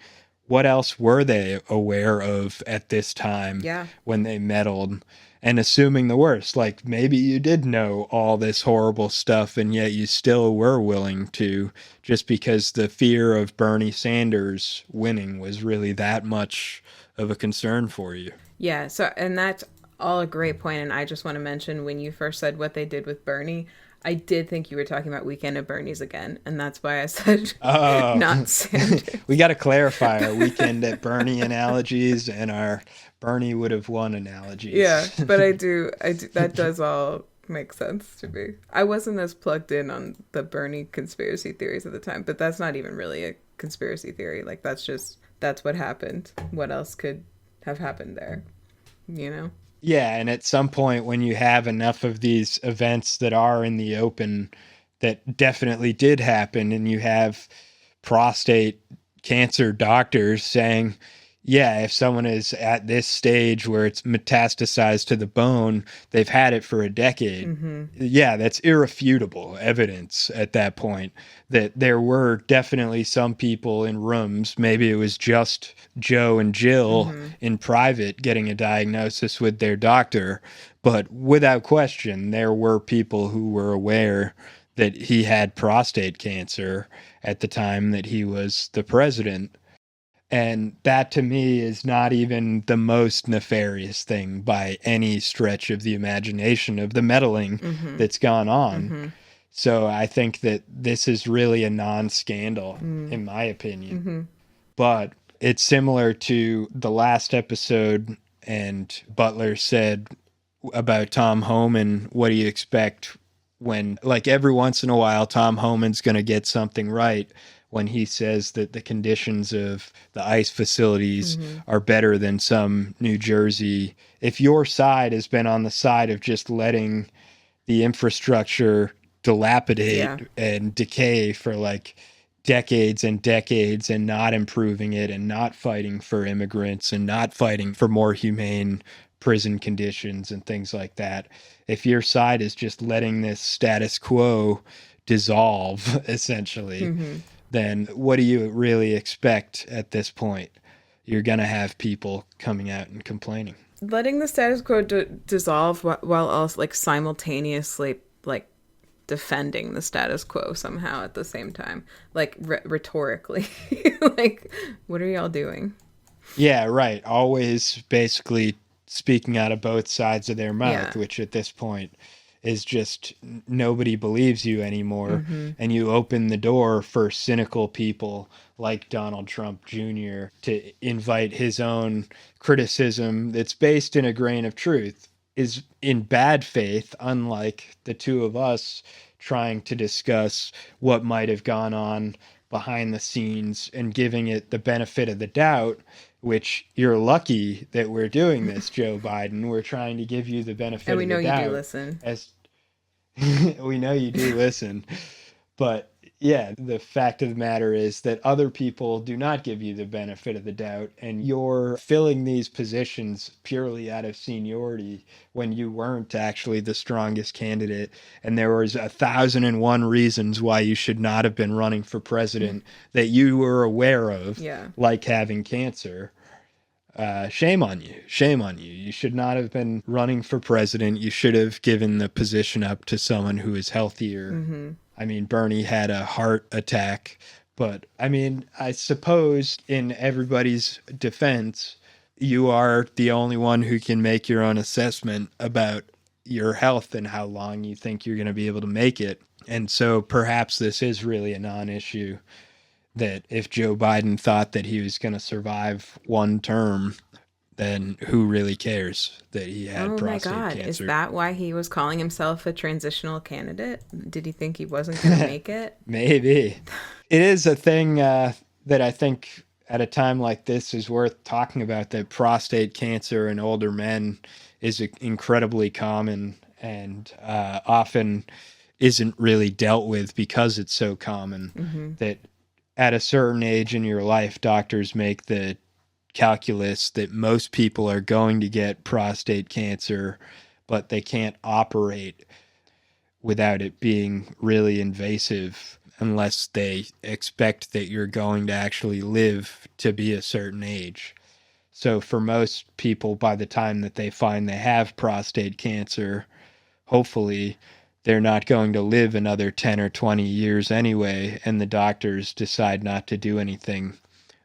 what else were they aware of at this time when they meddled, and assuming the worst. Like, maybe you did know all this horrible stuff and yet you still were willing to, just because the fear of Bernie Sanders winning was really that much of a concern for you. Yeah, so, and that's all a great point. And I just want to mention, when you first said what they did with Bernie, I did think you were talking about Weekend at Bernie's again, and that's why I said not Sanders. We got to clarify our Weekend at Bernie analogies and our Bernie would have won analogies. Yeah, but I do. That does all make sense to me. I wasn't as plugged in on the Bernie conspiracy theories at the time, but that's not even really a conspiracy theory. Like, that's what happened. What else could have happened there? You know? Yeah, and at some point when you have enough of these events that are in the open that definitely did happen, and you have prostate cancer doctors saying, yeah, if someone is at this stage where it's metastasized to the bone, they've had it for a decade. Yeah, that's irrefutable evidence at that point that there were definitely some people in rooms. Maybe it was just Joe and Jill in private getting a diagnosis with their doctor. But without question, there were people who were aware that he had prostate cancer at the time that he was the president. And that, to me, is not even the most nefarious thing by any stretch of the imagination of the meddling that's gone on. So I think that this is really a non-scandal, in my opinion. But it's similar to the last episode, and Butler said about Tom Homan, what do you expect when, like, every once in a while, Tom Homan's going to get something right when he says that the conditions of the ICE facilities are better than some New Jersey. If your side has been on the side of just letting the infrastructure dilapidate and decay for like decades and decades, and not improving it, and not fighting for immigrants, and not fighting for more humane prison conditions and things like that, if your side is just letting this status quo dissolve, essentially, then what do you really expect at this point? You're going to have people coming out and complaining. Letting the status quo dissolve while also, like, simultaneously, like, defending the status quo somehow at the same time, like, rhetorically. Like, what are y'all doing? Yeah, right. Always basically speaking out of both sides of their mouth, which at this point is just, nobody believes you anymore. And you open the door for cynical people like Donald Trump Jr. to invite his own criticism that's based in a grain of truth, is in bad faith, unlike the two of us trying to discuss what might have gone on behind the scenes and giving it the benefit of the doubt, which you're lucky that we're doing this, Joe Biden. We're trying to give you the benefit of the doubt. And we know you do listen. We know you do listen. But Yeah, the fact of the matter is that other people do not give you the benefit of the doubt, and you're filling these positions purely out of seniority when you weren't actually the strongest candidate. And there was 1,001 reasons why you should not have been running for president that you were aware of, like having cancer. Shame on you. Shame on you. You should not have been running for president. You should have given the position up to someone who is healthier. I mean, Bernie had a heart attack, but I mean, I suppose in everybody's defense, you are the only one who can make your own assessment about your health and how long you think you're going to be able to make it. And so perhaps this is really a non-issue, that if Joe Biden thought that he was going to survive one term, then who really cares that he had prostate cancer? Oh my God, is that why he was calling himself a transitional candidate? Did he think he wasn't going to make it? Maybe. It is a thing that I think at a time like this is worth talking about, that prostate cancer in older men is incredibly common and often isn't really dealt with because it's so common. That at a certain age in your life, doctors make the calculus that most people are going to get prostate cancer, but they can't operate without it being really invasive unless they expect that you're going to actually live to be a certain age. So for most people, by the time that they find they have prostate cancer, hopefully they're not going to live another 10 or 20 years anyway, and the doctors decide not to do anything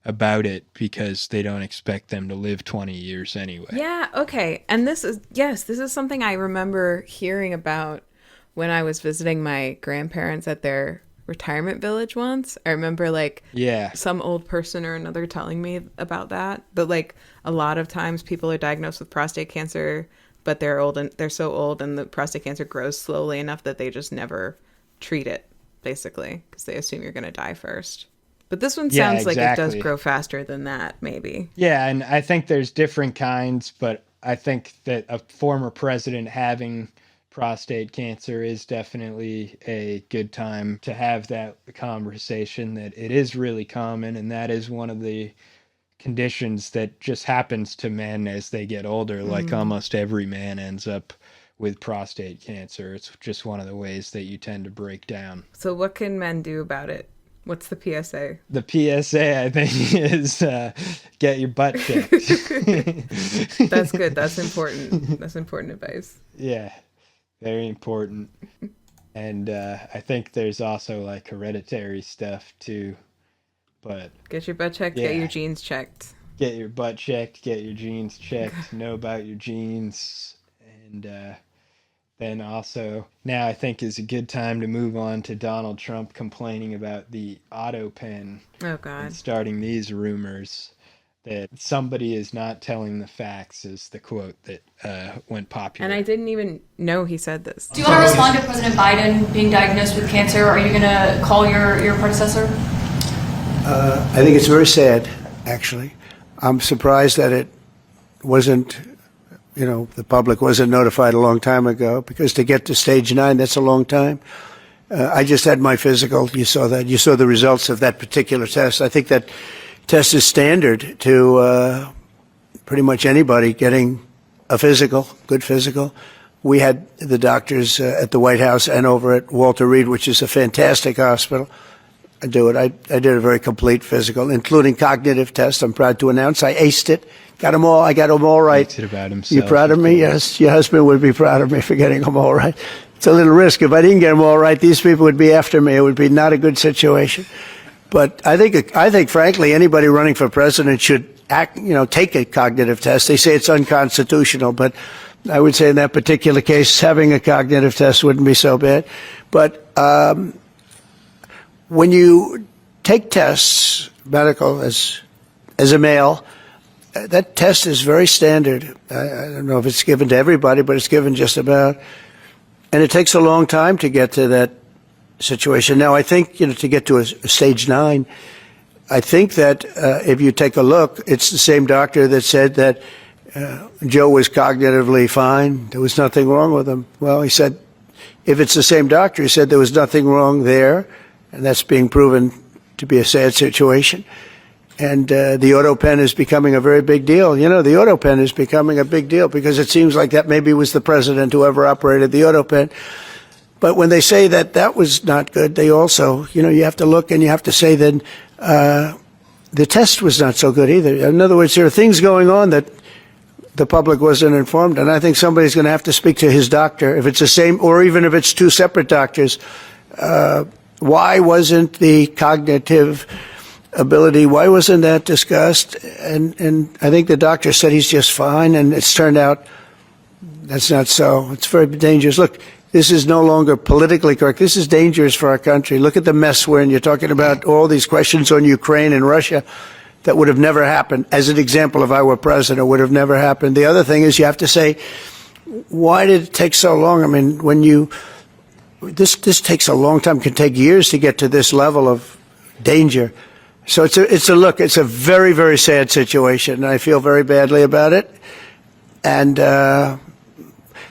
about it because they don't expect them to live 20 years anyway. Yeah, okay. And this is something I remember hearing about when I was visiting my grandparents at their retirement village once. I remember some old person or another telling me about that. But like a lot of times people are diagnosed with prostate cancer, but they're old and they're so old and the prostate cancer grows slowly enough that they just never treat it, basically, because they assume you're going to die first. But this one sounds like it does grow faster than that, maybe. Yeah, and I think there's different kinds, but I think that a former president having prostate cancer is definitely a good time to have that conversation, that it is really common, and that is one of the conditions that just happens to men as they get older. Like almost every man ends up with prostate cancer. It's just one of the ways that you tend to break down. So what can men do about it? What's the PSA? The PSA, I think, is get your butt checked. That's good. That's important. That's important advice. Yeah, very important. And I think there's also like hereditary stuff too. But get your butt checked, get your genes checked. Get your butt checked, get your genes checked, know about your genes. And then also, now I think is a good time to move on to Donald Trump complaining about the auto pen. Oh, God. And starting these rumors that somebody is not telling the facts, is the quote that went popular. And I didn't even know he said this. Do you want to respond to President Biden being diagnosed with cancer? Are you going to call your predecessor? I think it's very sad, actually. I'm surprised that it wasn't, the public wasn't notified a long time ago, because to get to stage 9, that's a long time. I just had my physical. You saw that. You saw the results of that particular test. I think that test is standard to pretty much anybody getting a physical, good physical. We had the doctors at the White House and over at Walter Reed, which is a fantastic hospital, do it. I did a very complete physical, including cognitive tests. I'm proud to announce I aced it. Got them all. I got them all right. Makes it about himself. You proud of me? Yes. Your husband would be proud of me for getting them all right. It's a little risk. If I didn't get them all right, these people would be after me. It would be not a good situation. But I think, frankly, anybody running for president should take a cognitive test. They say it's unconstitutional, but I would say in that particular case, having a cognitive test wouldn't be so bad. But when you take tests, medical, as a male, that test is very standard. I don't know if it's given to everybody, but it's given just about. And it takes a long time to get to that situation. Now, I think, to get to a stage 9, I think that if you take a look, it's the same doctor that said that Joe was cognitively fine. There was nothing wrong with him. Well, he said, if it's the same doctor, he said there was nothing wrong there. and that's being proven to be a sad situation. And the auto pen is becoming a very big deal. You know, the auto pen is becoming a big deal because it seems like that maybe was the president who ever operated the auto pen. But when they say that that was not good, they also, you know, you have to look and you have to say then the test was not so good either. In other words, there are things going on that the public wasn't informed, and I think somebody's going to have to speak to his doctor, if it's the same, or even if it's two separate doctors. Why wasn't the cognitive ability, why wasn't that discussed? And I think the doctor said he's just fine, and it's turned out that's not so. It's very dangerous. Look, this is no longer politically correct. This is dangerous for our country. Look at the mess we're in. You're talking about all these questions on Ukraine and Russia that would have never happened. As an example, if I were president, would have never happened. The other thing is you have to say, why did it take so long? I mean, this takes a long time, can take years to get to this level of danger. So it's a very, very sad situation, and I feel very badly about it. And I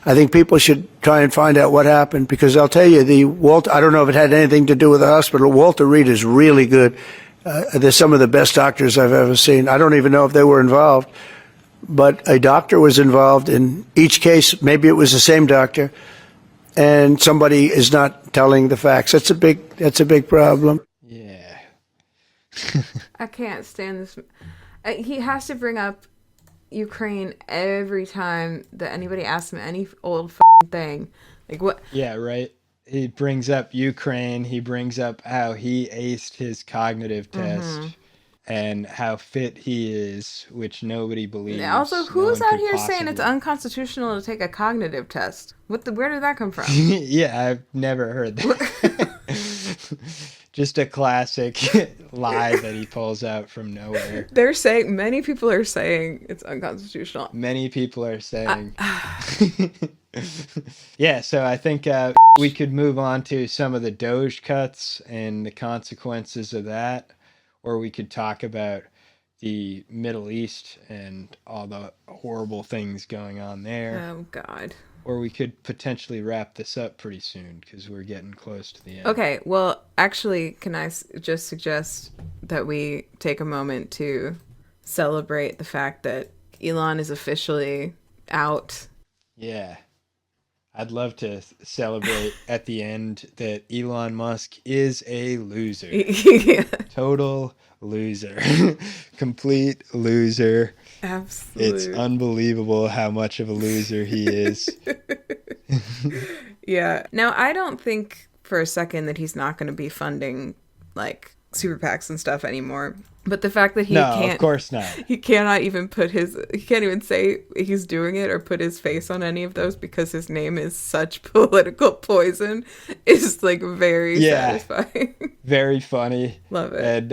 think people should try and find out what happened, because I'll tell you, I don't know if it had anything to do with the hospital. Walter Reed is really good. They're some of the best doctors I've ever seen. I don't even know if they were involved, but a doctor was involved in each case. Maybe it was the same doctor, and somebody is not telling the facts. That's a big problem. Yeah. I can't stand this. He has to bring up Ukraine every time that anybody asks him any old thing. Like what? Yeah, right. He brings up Ukraine. He brings up how he aced his cognitive test and how fit he is, which nobody believes. Also, who's out here saying it's unconstitutional to take a cognitive test? Where did that come from? Yeah, I've never heard that. Just a classic lie that he pulls out from nowhere. Many people are saying it's unconstitutional. Many people are saying. Yeah, so I think we could move on to some of the Doge cuts and the consequences of that, or we could talk about the Middle East and all the horrible things going on there. Oh, God. Or we could potentially wrap this up pretty soon because we're getting close to the end. Okay, well, actually, can I just suggest that we take a moment to celebrate the fact that Elon is officially out? Yeah. I'd love to celebrate at the end that Elon Musk is a loser. Yeah. Total loser. Complete loser. Absolutely. It's unbelievable how much of a loser he is. Yeah. Now, I don't think for a second that he's not going to be funding like super PACs and stuff anymore. But the fact that he can't, of course not. He cannot even he can't even say he's doing it or put his face on any of those because his name is such political poison is like very satisfying. Very funny. Love it. And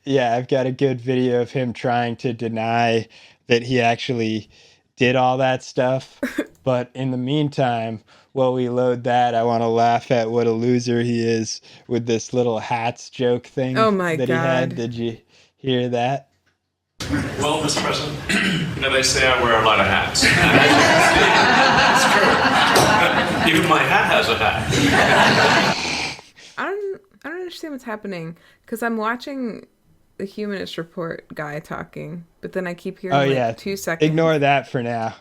I've got a good video of him trying to deny that he actually did all that stuff. But in the meantime, while we load that, I want to laugh at what a loser he is with this little hats joke thing that he had. Did you hear that? Well, Mr. President, they say I wear a lot of hats. It's true. Even my hat has a hat. I don't understand what's happening because I'm watching the Humanist Report guy talking, but then I keep hearing 2 seconds. Ignore that for now.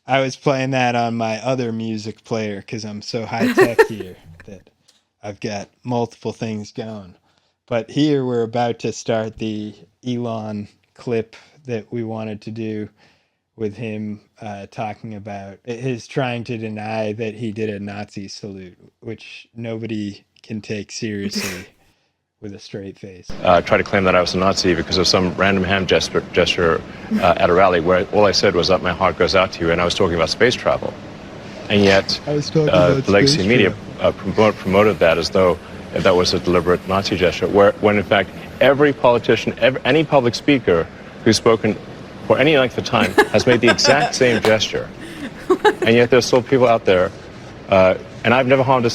I was playing that on my other music player because I'm so high tech here that I've got multiple things going. But here we're about to start the Elon clip that we wanted to do with him talking about his trying to deny that he did a Nazi salute, which nobody can take seriously with a straight face. Try to claim that I was a Nazi because of some random hand gesture at a rally where all I said was that my heart goes out to you, and I was talking about space travel. And yet the legacy media promoted that as though that was a deliberate Nazi gesture, when in fact every politician, any public speaker who's spoken for any length of time has made the exact same gesture. And yet there's still people out there, and I've never harmed a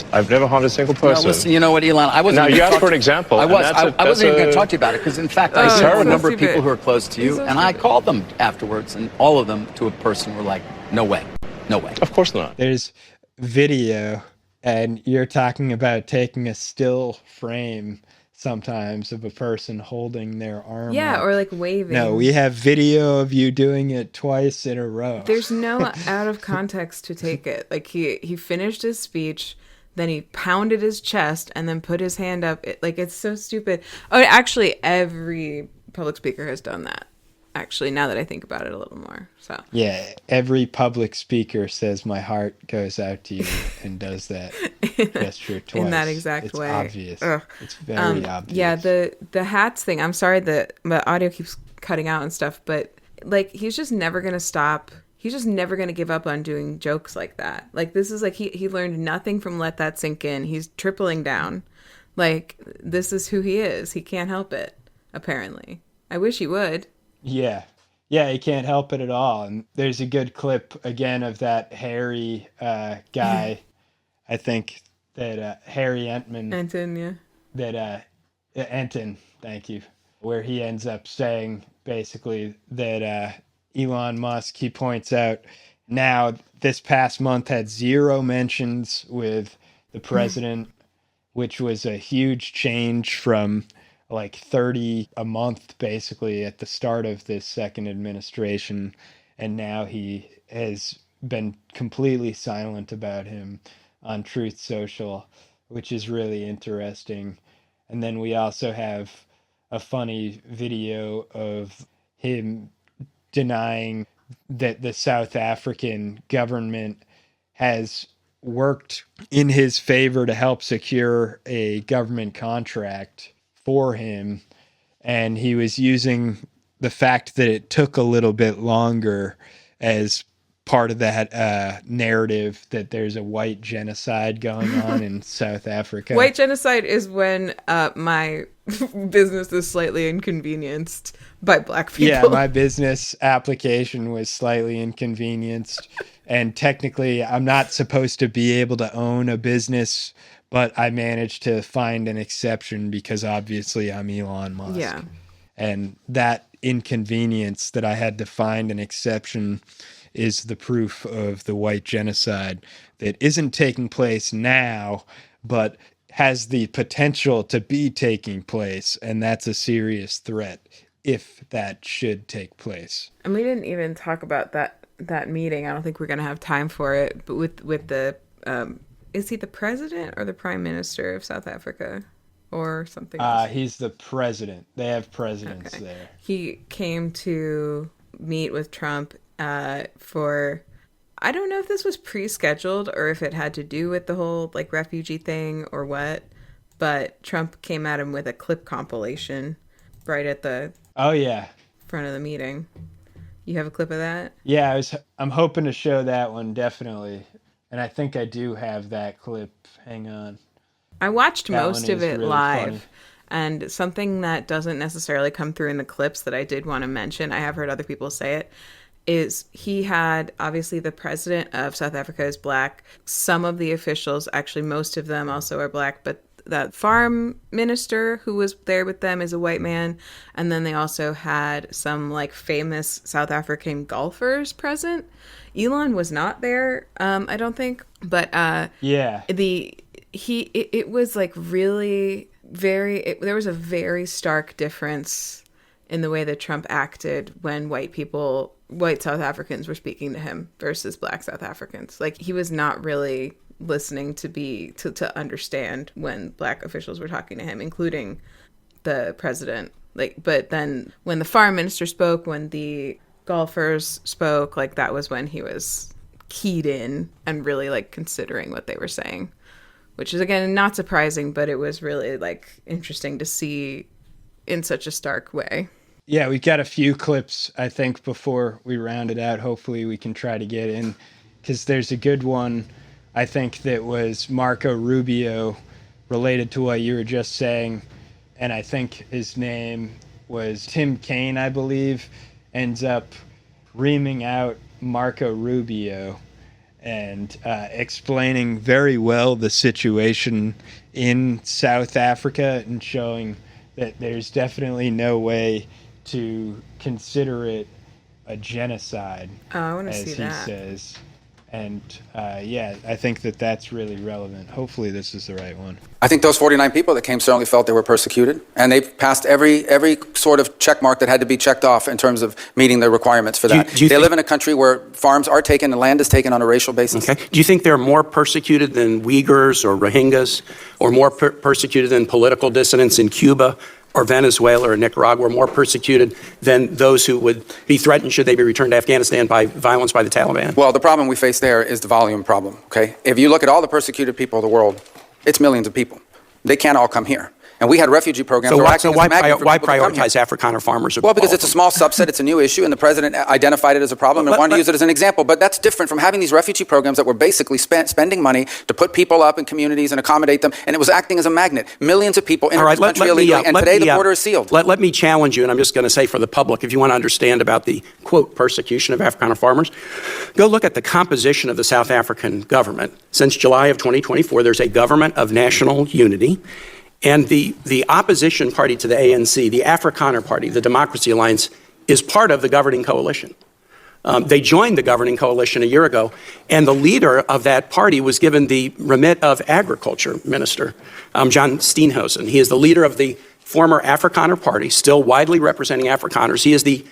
single person. No, listen, you know what, Elon? I wasn't. Now you asked for an example. I wasn't even going to talk to you about it because, in fact, I saw a number of people who are close to you, and I called them afterwards, and all of them, to a person, were like, "No way, no way." Of course not. There's video And you're talking about taking a still frame sometimes of a person holding their arm Yeah, up. or like waving. No, we have video of you doing it twice in a row. There's no out of context to take it. Like he finished his speech, then he pounded his chest and then put his hand up. It's so stupid. Oh, actually, every public speaker has done that. Actually, now that I think about it a little more. So yeah, every public speaker says my heart goes out to you and does that gesture twice. In that exact way. It's obvious. Ugh. It's very obvious. Yeah, the hats thing. I'm sorry that the audio keeps cutting out and stuff, but like he's just never gonna stop. He's just never gonna give up on doing jokes like that. Like this is like he learned nothing from Let That Sink In. He's tripling down. Like this is who he is. He can't help it. Apparently, I wish he would. Yeah. Yeah, he can't help it at all. And there's a good clip, again, of that Harry guy, I think, that Harry Entman. Enton, yeah. That, Enton, thank you. Where he ends up saying, basically, that Elon Musk, he points out, now, this past month had 0 mentions with the president, which was a huge change from like 30 a month basically at the start of this second administration, and now he has been completely silent about him on Truth Social, which is really interesting. And then we also have a funny video of him denying that the South African government has worked in his favor to help secure a government contract for him, and he was using the fact that it took a little bit longer as part of that narrative that there's a white genocide going on in South Africa. White genocide is when my business is slightly inconvenienced by black people. Yeah, my business application was slightly inconvenienced, and technically I'm not supposed to be able to own a business, but I managed to find an exception because obviously I'm Elon Musk. Yeah. And that inconvenience that I had to find an exception is the proof of the white genocide that isn't taking place now, but has the potential to be taking place. And that's a serious threat if that should take place. And we didn't even talk about that meeting. I don't think we're going to have time for it, but with the... is he the president or the prime minister of South Africa or something else? He's the president. They have presidents there. He came to meet with Trump for, I don't know if this was pre-scheduled or if it had to do with the whole like refugee thing or what, but Trump came at him with a clip compilation right at the front of the meeting. You have a clip of that? Yeah, I'm hoping to show that one, definitely. And I think I do have that clip. Hang on. I watched most of it really live. funny. And something that doesn't necessarily come through in the clips that I did want to mention, I have heard other people say it, is he had, obviously the president of South Africa is black. Some of the officials, actually most of them also are black, but that farm minister who was there with them is a white man. And then they also had some like famous South African golfers present. Elon was not there, I don't think, but it was like really there was a very stark difference in the way that Trump acted when white South Africans were speaking to him versus black South Africans. Like he was not really listening to understand when black officials were talking to him, including the president. Like, but then when the farm minister spoke, when the golfers spoke, like that was when he was keyed in and really like considering what they were saying, which is again not surprising, but it was really like interesting to see in such a stark way. Yeah, we've got a few clips, I think, before we round it out. Hopefully we can try to get in, because there's a good one, I think, that was Marco Rubio related to what you were just saying. And I think his name was Tim Kaine, I believe, ends up reaming out Marco Rubio and explaining very well the situation in South Africa and showing that there's definitely no way to consider it a genocide, I want to as see he that. says. And I think that that's really relevant. Hopefully this is the right one. I think those 49 people that came certainly felt they were persecuted, and they've passed every sort of check mark that had to be checked off in terms of meeting the requirements for that. They live in a country where farms are taken and land is taken on a racial basis. Okay. Do you think they're more persecuted than Uyghurs or Rohingyas, or more persecuted than political dissidents in Cuba or Venezuela or Nicaragua, or more persecuted than those who would be threatened should they be returned to Afghanistan by violence by the Taliban? Well, the problem we face there is the volume problem, okay? If you look at all the persecuted people of the world, it's millions of people. They can't all come here. And we had refugee programs. So why prioritize Afrikaner farmers? Well, because it's a small subset, it's a new issue, and the president identified it as a problem and wanted to use it as an example. But that's different from having these refugee programs that were basically spending money to put people up in communities and accommodate them, and it was acting as a magnet. Millions of people in the country illegally, and today the border is sealed. Let me challenge you, and I'm just going to say for the public, if you want to understand about the, quote, persecution of Afrikaner farmers, go look at the composition of the South African government. Since July of 2024, there's a government of national unity. And the opposition party to the ANC, the Afrikaner Party, the Democracy Alliance, is part of the governing coalition. They joined the governing coalition a year ago, and the leader of that party was given the remit of Agriculture Minister, John Steenhuisen. He is the leader of the former Afrikaner Party, still widely representing Afrikaners. He is the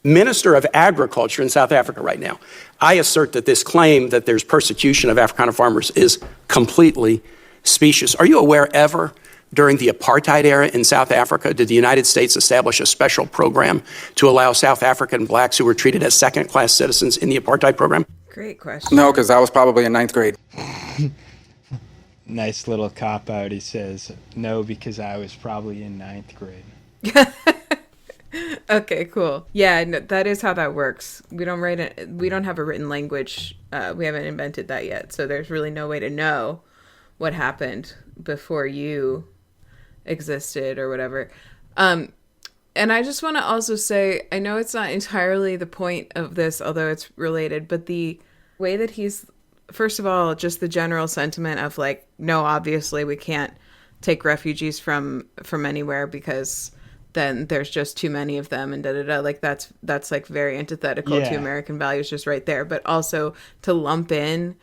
Minister of Agriculture in South Africa right now. I assert that this claim that there's persecution of Afrikaner farmers is completely specious. Are you aware ever during the apartheid era in South Africa, did the United States establish a special program to allow South African blacks who were treated as second-class citizens in the apartheid program? Great question. No, because I was probably in ninth grade. Nice little cop-out. He says, no, because I was probably in ninth grade. Okay, cool. Yeah, no, that is how that works. We don't have a written language. We haven't invented that yet. So there's really no way to know what happened before you existed or whatever. And I just want to also say, I know it's not entirely the point of this, although it's related, but the way that he's, first of all, just the general sentiment of like, no, obviously we can't take refugees from anywhere because then there's just too many of them and da-da-da. Like that's like very antithetical to American values just right there. But also to lump in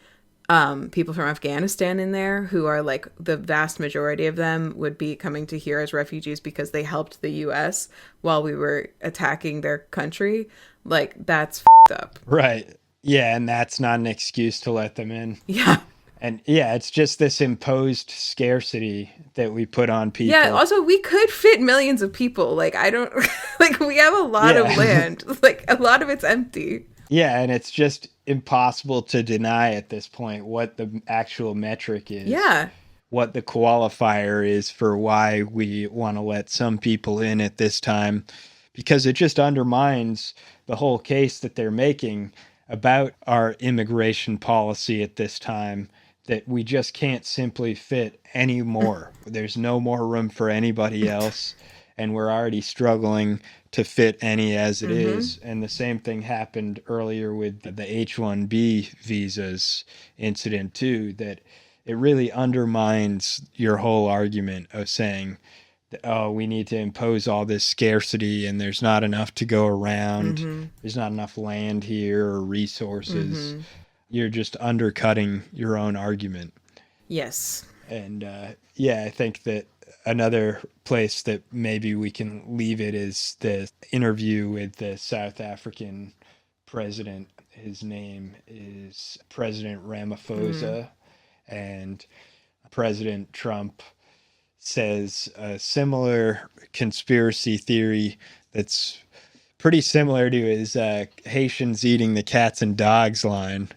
people from Afghanistan in there, who are like the vast majority of them would be coming to here as refugees because they helped the U.S. while we were attacking their country. Like that's f***ed up. Right. Yeah. And that's not an excuse to let them in. Yeah. And yeah, it's just this imposed scarcity that we put on people. Yeah. Also, we could fit millions of people. Like, I don't, like, we have a lot of land. Like, a lot of it's empty. Yeah. And it's just impossible to deny at this point what the actual metric is. Yeah. What the qualifier is for why we want to let some people in at this time, because it just undermines the whole case that they're making about our immigration policy at this time, that we just can't simply fit any more. There's no more room for anybody else, and we're already struggling to fit any as it is. And the same thing happened earlier with the H-1B visas incident too, that it really undermines your whole argument of saying, oh, we need to impose all this scarcity and there's not enough to go around. There's not enough land here or resources. You're just undercutting your own argument. Yes. And I think that another place that maybe we can leave it is the interview with the South African president. His name is President Ramaphosa, and President Trump says a similar conspiracy theory that's pretty similar to his Haitians eating the cats and dogs line.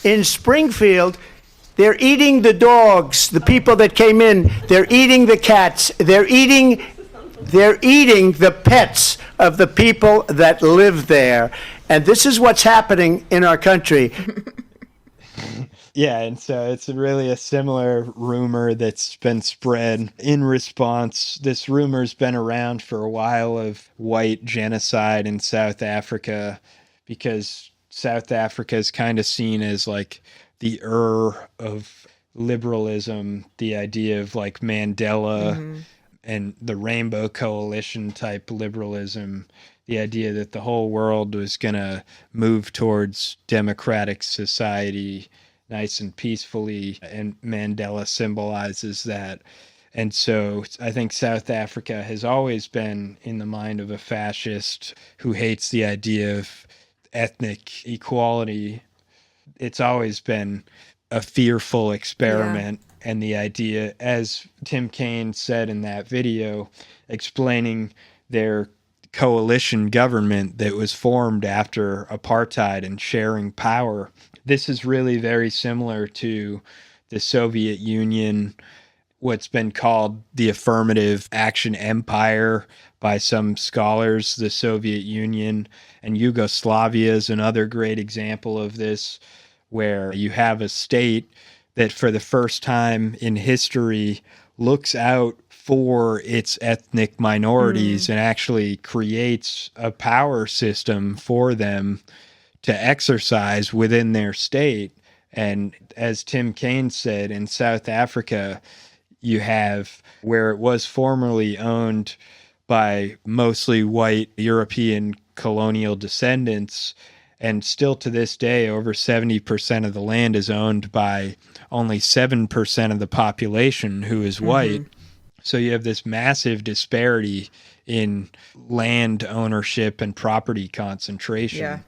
In Springfield, they're eating the dogs, the people that came in. They're eating the cats. They're eating the pets of the people that live there. And this is what's happening in our country. Yeah, and so it's really a similar rumor that's been spread in response. This rumor's been around for a while of white genocide in South Africa, because South Africa is kind of seen as like the of liberalism, the idea of like Mandela and the Rainbow Coalition type liberalism the idea that the whole world was going to move towards democratic society nice and peacefully, and Mandela symbolizes that. And so I think South Africa has always been in the mind of a fascist who hates the idea of ethnic equality. It's always been a fearful experiment. Yeah. And the idea, as Tim Kaine said in that video, explaining their coalition government that was formed after apartheid and sharing power, this is really very similar to the Soviet Union, what's been called the affirmative action empire by some scholars. The Soviet Union and Yugoslavia is another great example of this, where you have a state that for the first time in history looks out for its ethnic minorities and actually creates a power system for them to exercise within their state. And as Tim Kaine said, in South Africa, you have where it was formerly owned by mostly white European colonial descendants, and still to this day, over 70% of the land is owned by only 7% of the population who is white. So you have this massive disparity in land ownership and property concentration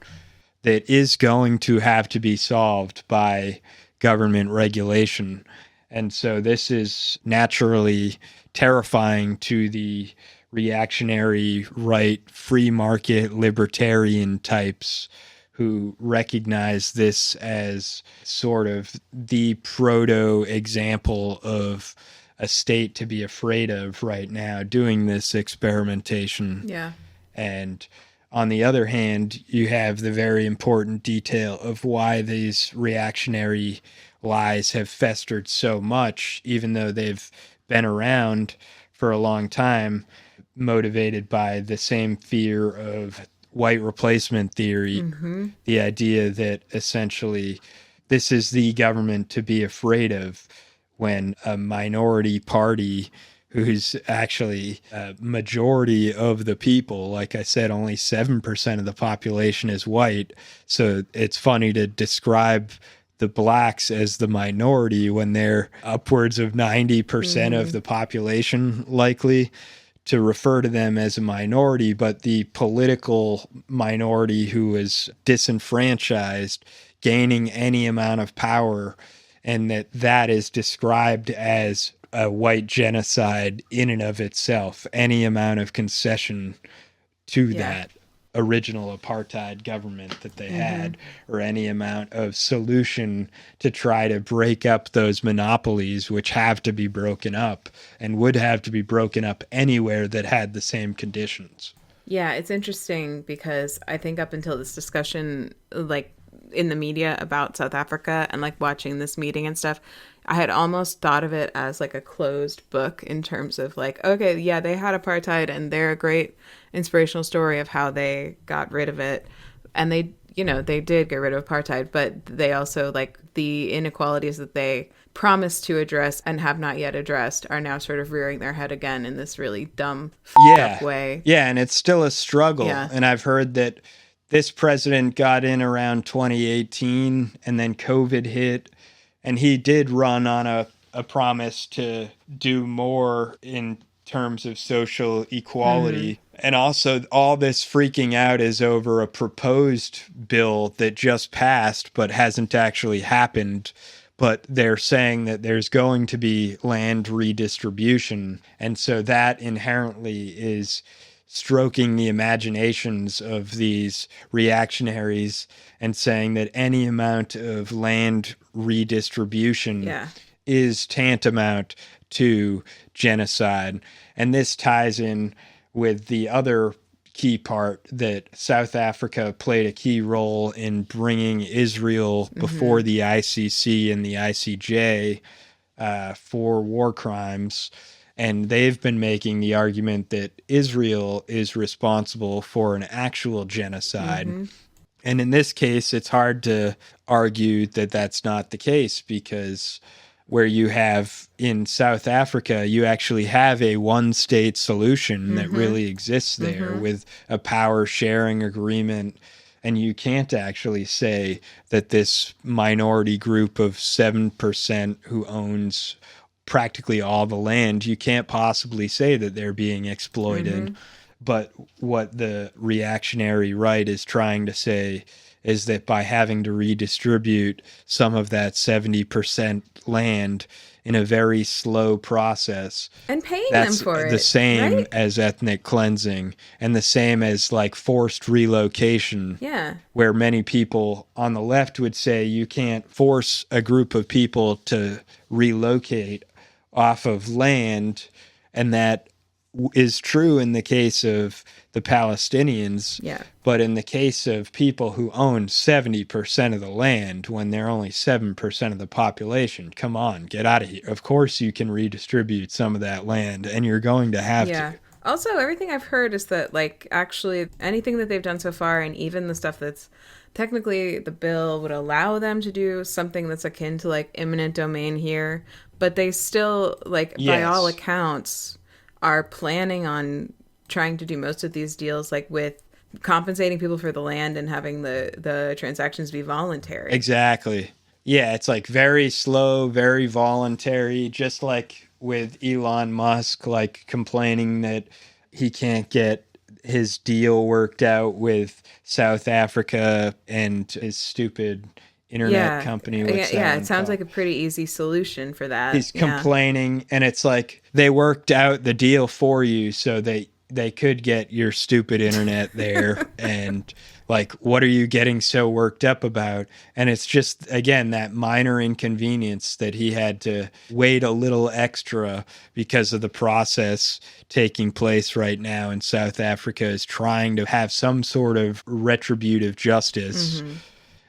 that is going to have to be solved by government regulation. And so this is naturally terrifying to the reactionary right, free market, libertarian types who recognize this as sort of the proto example of a state to be afraid of right now, doing this experimentation. Yeah. And on the other hand, you have the very important detail of why these reactionary lies have festered so much, even though they've been around for a long time, motivated by the same fear of white replacement theory, the idea that essentially this is the government to be afraid of, when a minority party who's actually a majority of the people, like I said, only 7% of the population is white. So it's funny to describe the blacks as the minority when they're upwards of 90% of the population, likely to refer to them as a minority, but the political minority who is disenfranchised, gaining any amount of power, and that is described as a white genocide in and of itself, any amount of concession to that original apartheid government that they had, or any amount of solution to try to break up those monopolies, which have to be broken up and would have to be broken up anywhere that had the same conditions. Yeah, it's interesting because I think up until this discussion, like in the media about South Africa and like watching this meeting and stuff, I had almost thought of it as like a closed book in terms of like, okay, yeah, they had apartheid and they're a great inspirational story of how they got rid of it. And they, you know, they did get rid of apartheid, but they also, like, the inequalities that they promised to address and have not yet addressed are now sort of rearing their head again in this really dumb up way. Yeah, and it's still a struggle. Yeah. And I've heard that this president got in around 2018 and then COVID hit, and he did run on a promise to do more in terms of social equality. And also all this freaking out is over a proposed bill that just passed but hasn't actually happened. But they're saying that there's going to be land redistribution. And so that inherently is stroking the imaginations of these reactionaries and saying that any amount of land redistribution is tantamount to genocide. And this ties in with the other key part that South Africa played a key role in bringing Israel before the ICC and the ICJ for war crimes. And they've been making the argument that Israel is responsible for an actual genocide. And in this case, it's hard to argue that that's not the case, because where you have in South Africa, you actually have a one-state solution that really exists there with a power sharing agreement. And you can't actually say that this minority group of 7% who owns practically all the land, you can't possibly say that they're being exploited. But what the reactionary right is trying to say is that by having to redistribute some of that 70% land in a very slow process, and paying them for it, the same right? as ethnic cleansing and the same as like forced relocation, where many people on the left would say you can't force a group of people to relocate off of land, and that is true in the case of the Palestinians, but in the case of people who own 70% of the land when they're only 7% of the population, come on, get out of here. Of course you can redistribute some of that land, and you're going to have to. Also, everything I've heard is that, like, actually anything that they've done so far, and even the stuff that's technically the bill would allow them to do something that's akin to, like, eminent domain here, but they still, like, by all accounts, are planning on trying to do most of these deals, like, with compensating people for the land and having the transactions be voluntary. Exactly. Yeah, it's like very slow, very voluntary, just like with Elon Musk, like complaining that he can't get his deal worked out with South Africa and his stupid internet company. It sounds like a pretty easy solution for that. He's complaining, and it's like they worked out the deal for you so they could get your stupid internet there. And like, what are you getting so worked up about? And it's just, again, that minor inconvenience that he had to wait a little extra because of the process taking place right now in South Africa is trying to have some sort of retributive justice.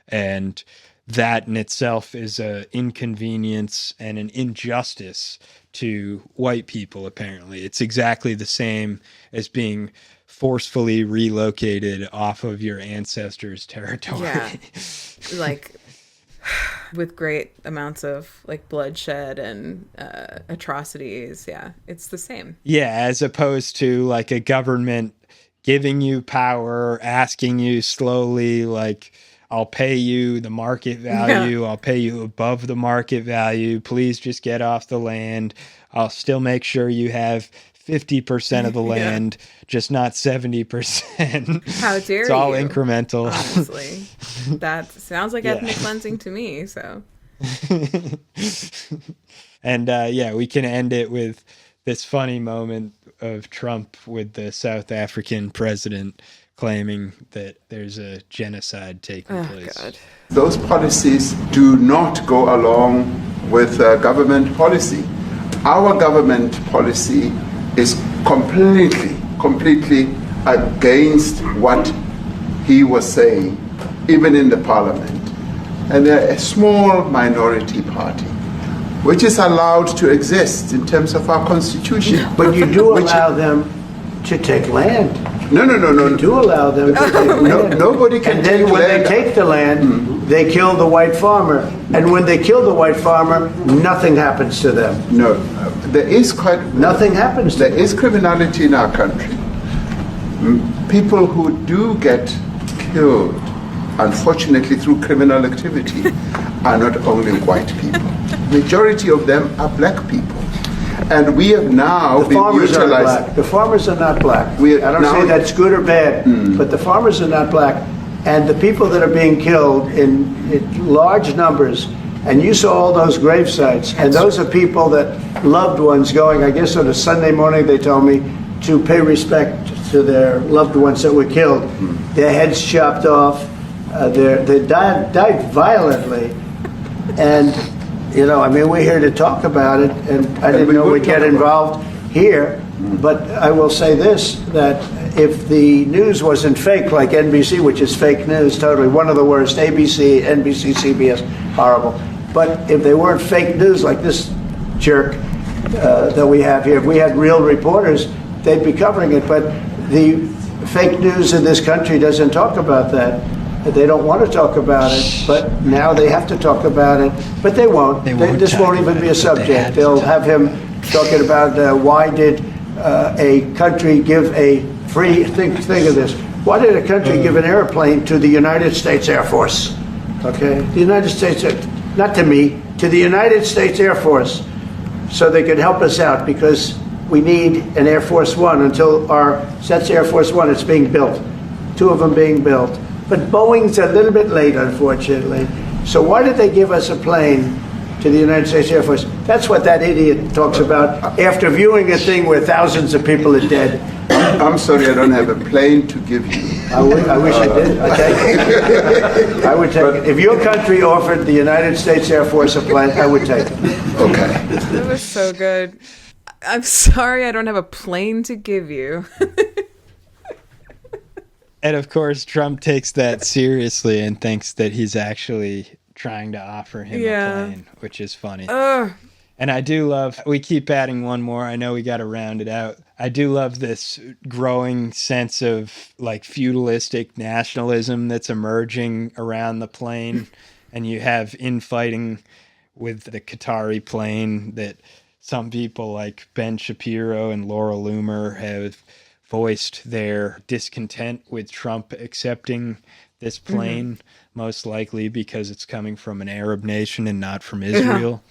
And that in itself is an inconvenience and an injustice to white people, apparently. It's exactly the same as being forcefully relocated off of your ancestors' territory. Yeah. Like, with great amounts of, like, bloodshed and atrocities. Yeah, it's the same. Yeah, as opposed to, like, a government giving you power, asking you slowly, like, I'll pay you the market value. I'll pay you above the market value. Please just get off the land. I'll still make sure you have 50% of the land, just not 70%. How dare you? It's all incremental. Honestly, that sounds like ethnic cleansing to me. So, and we can end it with this funny moment of Trump with the South African president claiming that there's a genocide taking place. God. Those policies do not go along with government policy. Our government policy is completely against what he was saying, even in the parliament. And they're a small minority party, which is allowed to exist in terms of our constitution. But you do allow them to take land. No. You do allow them to take land. Nobody can take land. And then when they take the land, they kill the white farmer. And when they kill the white farmer, nothing happens to them. No, there is nothing happens to them. There is criminality in our country. People who do get killed, unfortunately through criminal activity, are not only white people. Majority of them are black people. And we have now been utilized. The farmers are not black. I don't say that's good or bad, but the farmers are not black. And the people that are being killed in large numbers, and you saw all those grave sites, and those are people that loved ones going, I guess on a Sunday morning, they told me, to pay respect to their loved ones that were killed. Their heads chopped off. They died violently. And you know, I mean, we're here to talk about it, and I didn't know we'd get involved here. But I will say this, that if the news wasn't fake, like NBC, which is fake news, totally, one of the worst, ABC, NBC, CBS, horrible. But if they weren't fake news like this jerk that we have here, if we had real reporters, they'd be covering it. But the fake news in this country doesn't talk about that. They don't want to talk about it, but now they have to talk about it. But they won't. This won't even be a subject. They'll have him talking about why did a country give a free, think of this, why did a country give an airplane to the United States Air Force? Okay? The United States, not to me, to the United States Air Force, so they could help us out, because we need an Air Force One until that's Air Force One, it's being built. 2 of them being built. But Boeing's a little bit late, unfortunately. So why did they give us a plane to the United States Air Force? That's what that idiot talks about after viewing a thing where thousands of people are dead. I'm sorry, I don't have a plane to give you. I wish I did. I'd take it. I would take it. If your country offered the United States Air Force a plane, I would take it. Okay. That was so good. I'm sorry I don't have a plane to give you. And of course, Trump takes that seriously and thinks that he's actually trying to offer him a plane, which is funny. And I do love, we keep adding one more. I know we got to round it out. I do love this growing sense of like feudalistic nationalism that's emerging around the plane. And you have infighting with the Qatari plane that some people like Ben Shapiro and Laura Loomer have voiced their discontent with Trump accepting this plane, most likely because it's coming from an Arab nation and not from Israel.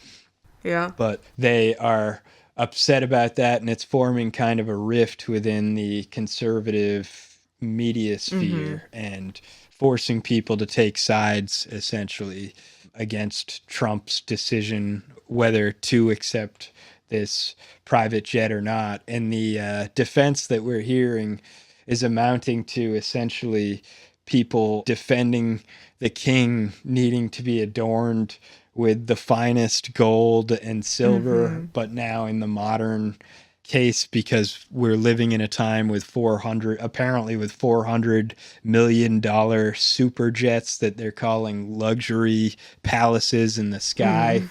Yeah. But they are upset about that, and it's forming kind of a rift within the conservative media sphere and forcing people to take sides, essentially, against Trump's decision whether to accept this private jet or not. And the defense that we're hearing is amounting to essentially people defending the king needing to be adorned with the finest gold and silver, but now in the modern case, because we're living in a time with $400 million super jets that they're calling luxury palaces in the sky.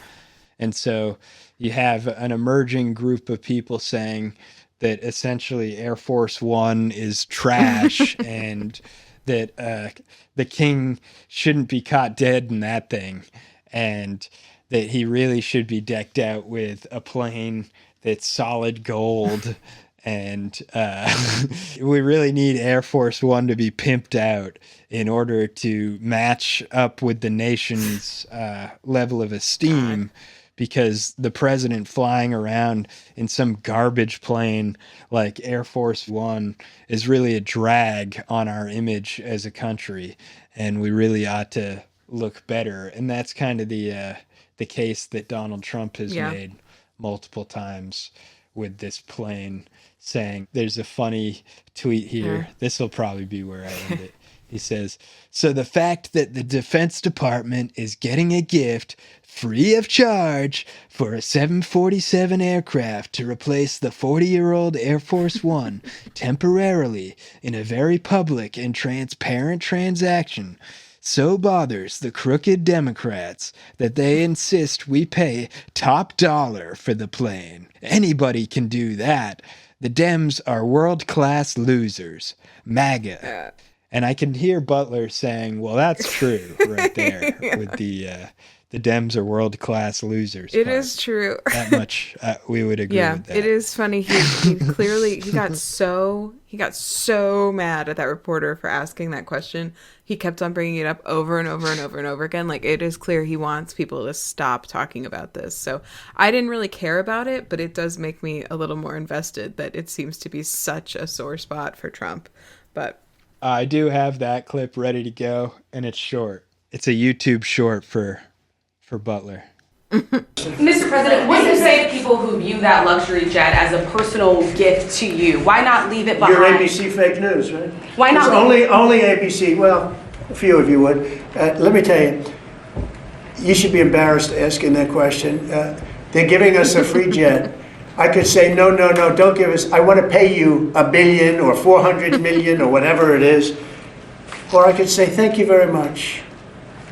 And so you have an emerging group of people saying that essentially Air Force One is trash and that the king shouldn't be caught dead in that thing, and that he really should be decked out with a plane that's solid gold. And we really need Air Force One to be pimped out in order to match up with the nation's level of esteem. Because the president flying around in some garbage plane like Air Force One is really a drag on our image as a country, and we really ought to look better. And that's kind of the case that Donald Trump has made multiple times with this plane, saying, there's a funny tweet here. This will probably be where I end it. He says, so the fact that the Defense Department is getting a gift free of charge for a 747 aircraft to replace the 40-year-old Air Force One temporarily in a very public and transparent transaction so bothers the crooked Democrats that they insist we pay top dollar for the plane. Anybody can do that. The Dems are world-class losers. MAGA. And I can hear Butler saying, well, that's true right there with the Dems are world-class losers. It is true. That much we would agree with that. It is funny. He clearly got so mad at that reporter for asking that question. He kept on bringing it up over and over and over and over again. Like, it is clear he wants people to stop talking about this. So I didn't really care about it, but it does make me a little more invested that it seems to be such a sore spot for Trump. But I do have that clip ready to go, and it's short. It's a YouTube short for Butler. Mr. President, what do you say to people who view that luxury jet as a personal gift to you? Why not leave it behind? You're ABC fake news, right? Why not? It's only ABC. Well, a few of you would. Let me tell you, you should be embarrassed asking that question. They're giving us a free jet. I could say, no, don't give us. I want to pay you $1 billion or 400 million or whatever it is. Or I could say, thank you very much.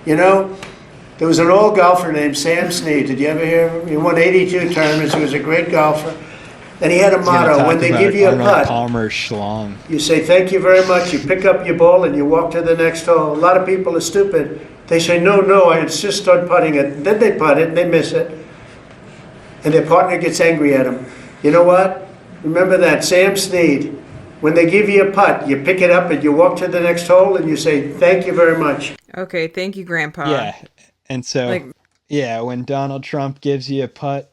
You know, there was an old golfer named Sam Snead. Did you ever hear of him? He won 82 tournaments. He was a great golfer. And he had a motto, when they give you a Arnold putt, Palmer schlong. you say, thank you very much, you pick up your ball and you walk to the next hole. A lot of people are stupid. They say, no, I insist on putting it. Then they putt it and they miss it. And their partner gets angry at them. You know what? Remember that, Sam Snead. When they give you a putt, you pick it up and you walk to the next hole and you say, thank you very much. Okay, thank you, Grandpa. Yeah, and so, when Donald Trump gives you a putt,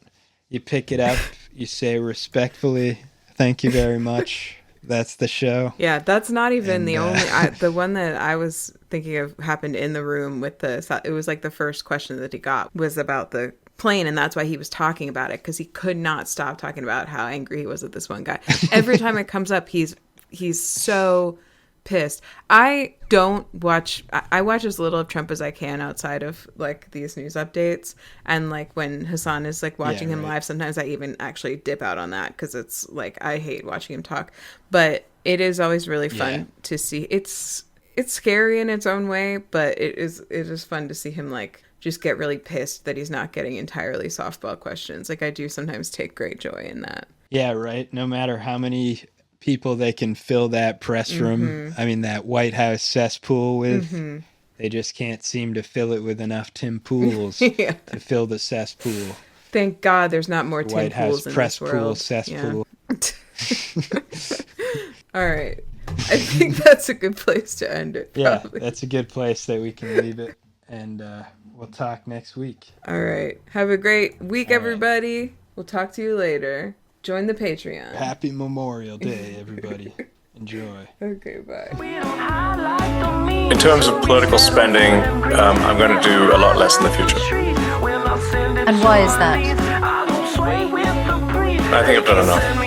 you pick it up, you say respectfully, thank you very much. That's the show. Yeah, that's not even the only... the one that I was thinking of happened in the room with it was like the first question that he got was about the plane, and that's why he was talking about it, because he could not stop talking about how angry he was at this one guy. Every time it comes up, he's so pissed. I watch as little of Trump as I can outside of like these news updates, and like when Hassan is like watching him live, sometimes I even actually dip out on that because it's like I hate watching him talk. But it is always really fun to see. It's scary in its own way, but it is fun to see him like just get really pissed that he's not getting entirely softball questions. Like I do sometimes take great joy in that. Yeah, right. No matter how many people they can fill that press room, I mean that White House cesspool with, they just can't seem to fill it with enough Tim Pools to fill the cesspool. Thank God there's not more Tim White Pools House in press this world. pool, cesspool. Yeah. All right. I think that's a good place to end it. Probably. Yeah, that's a good place that we can leave it. And we'll talk next week. All right. Have a great week, everybody. We'll talk to you later. Join the Patreon. Happy Memorial Day, everybody. Enjoy. Okay, bye. In terms of political spending, I'm going to do a lot less in the future. And why is that? I think I've done enough.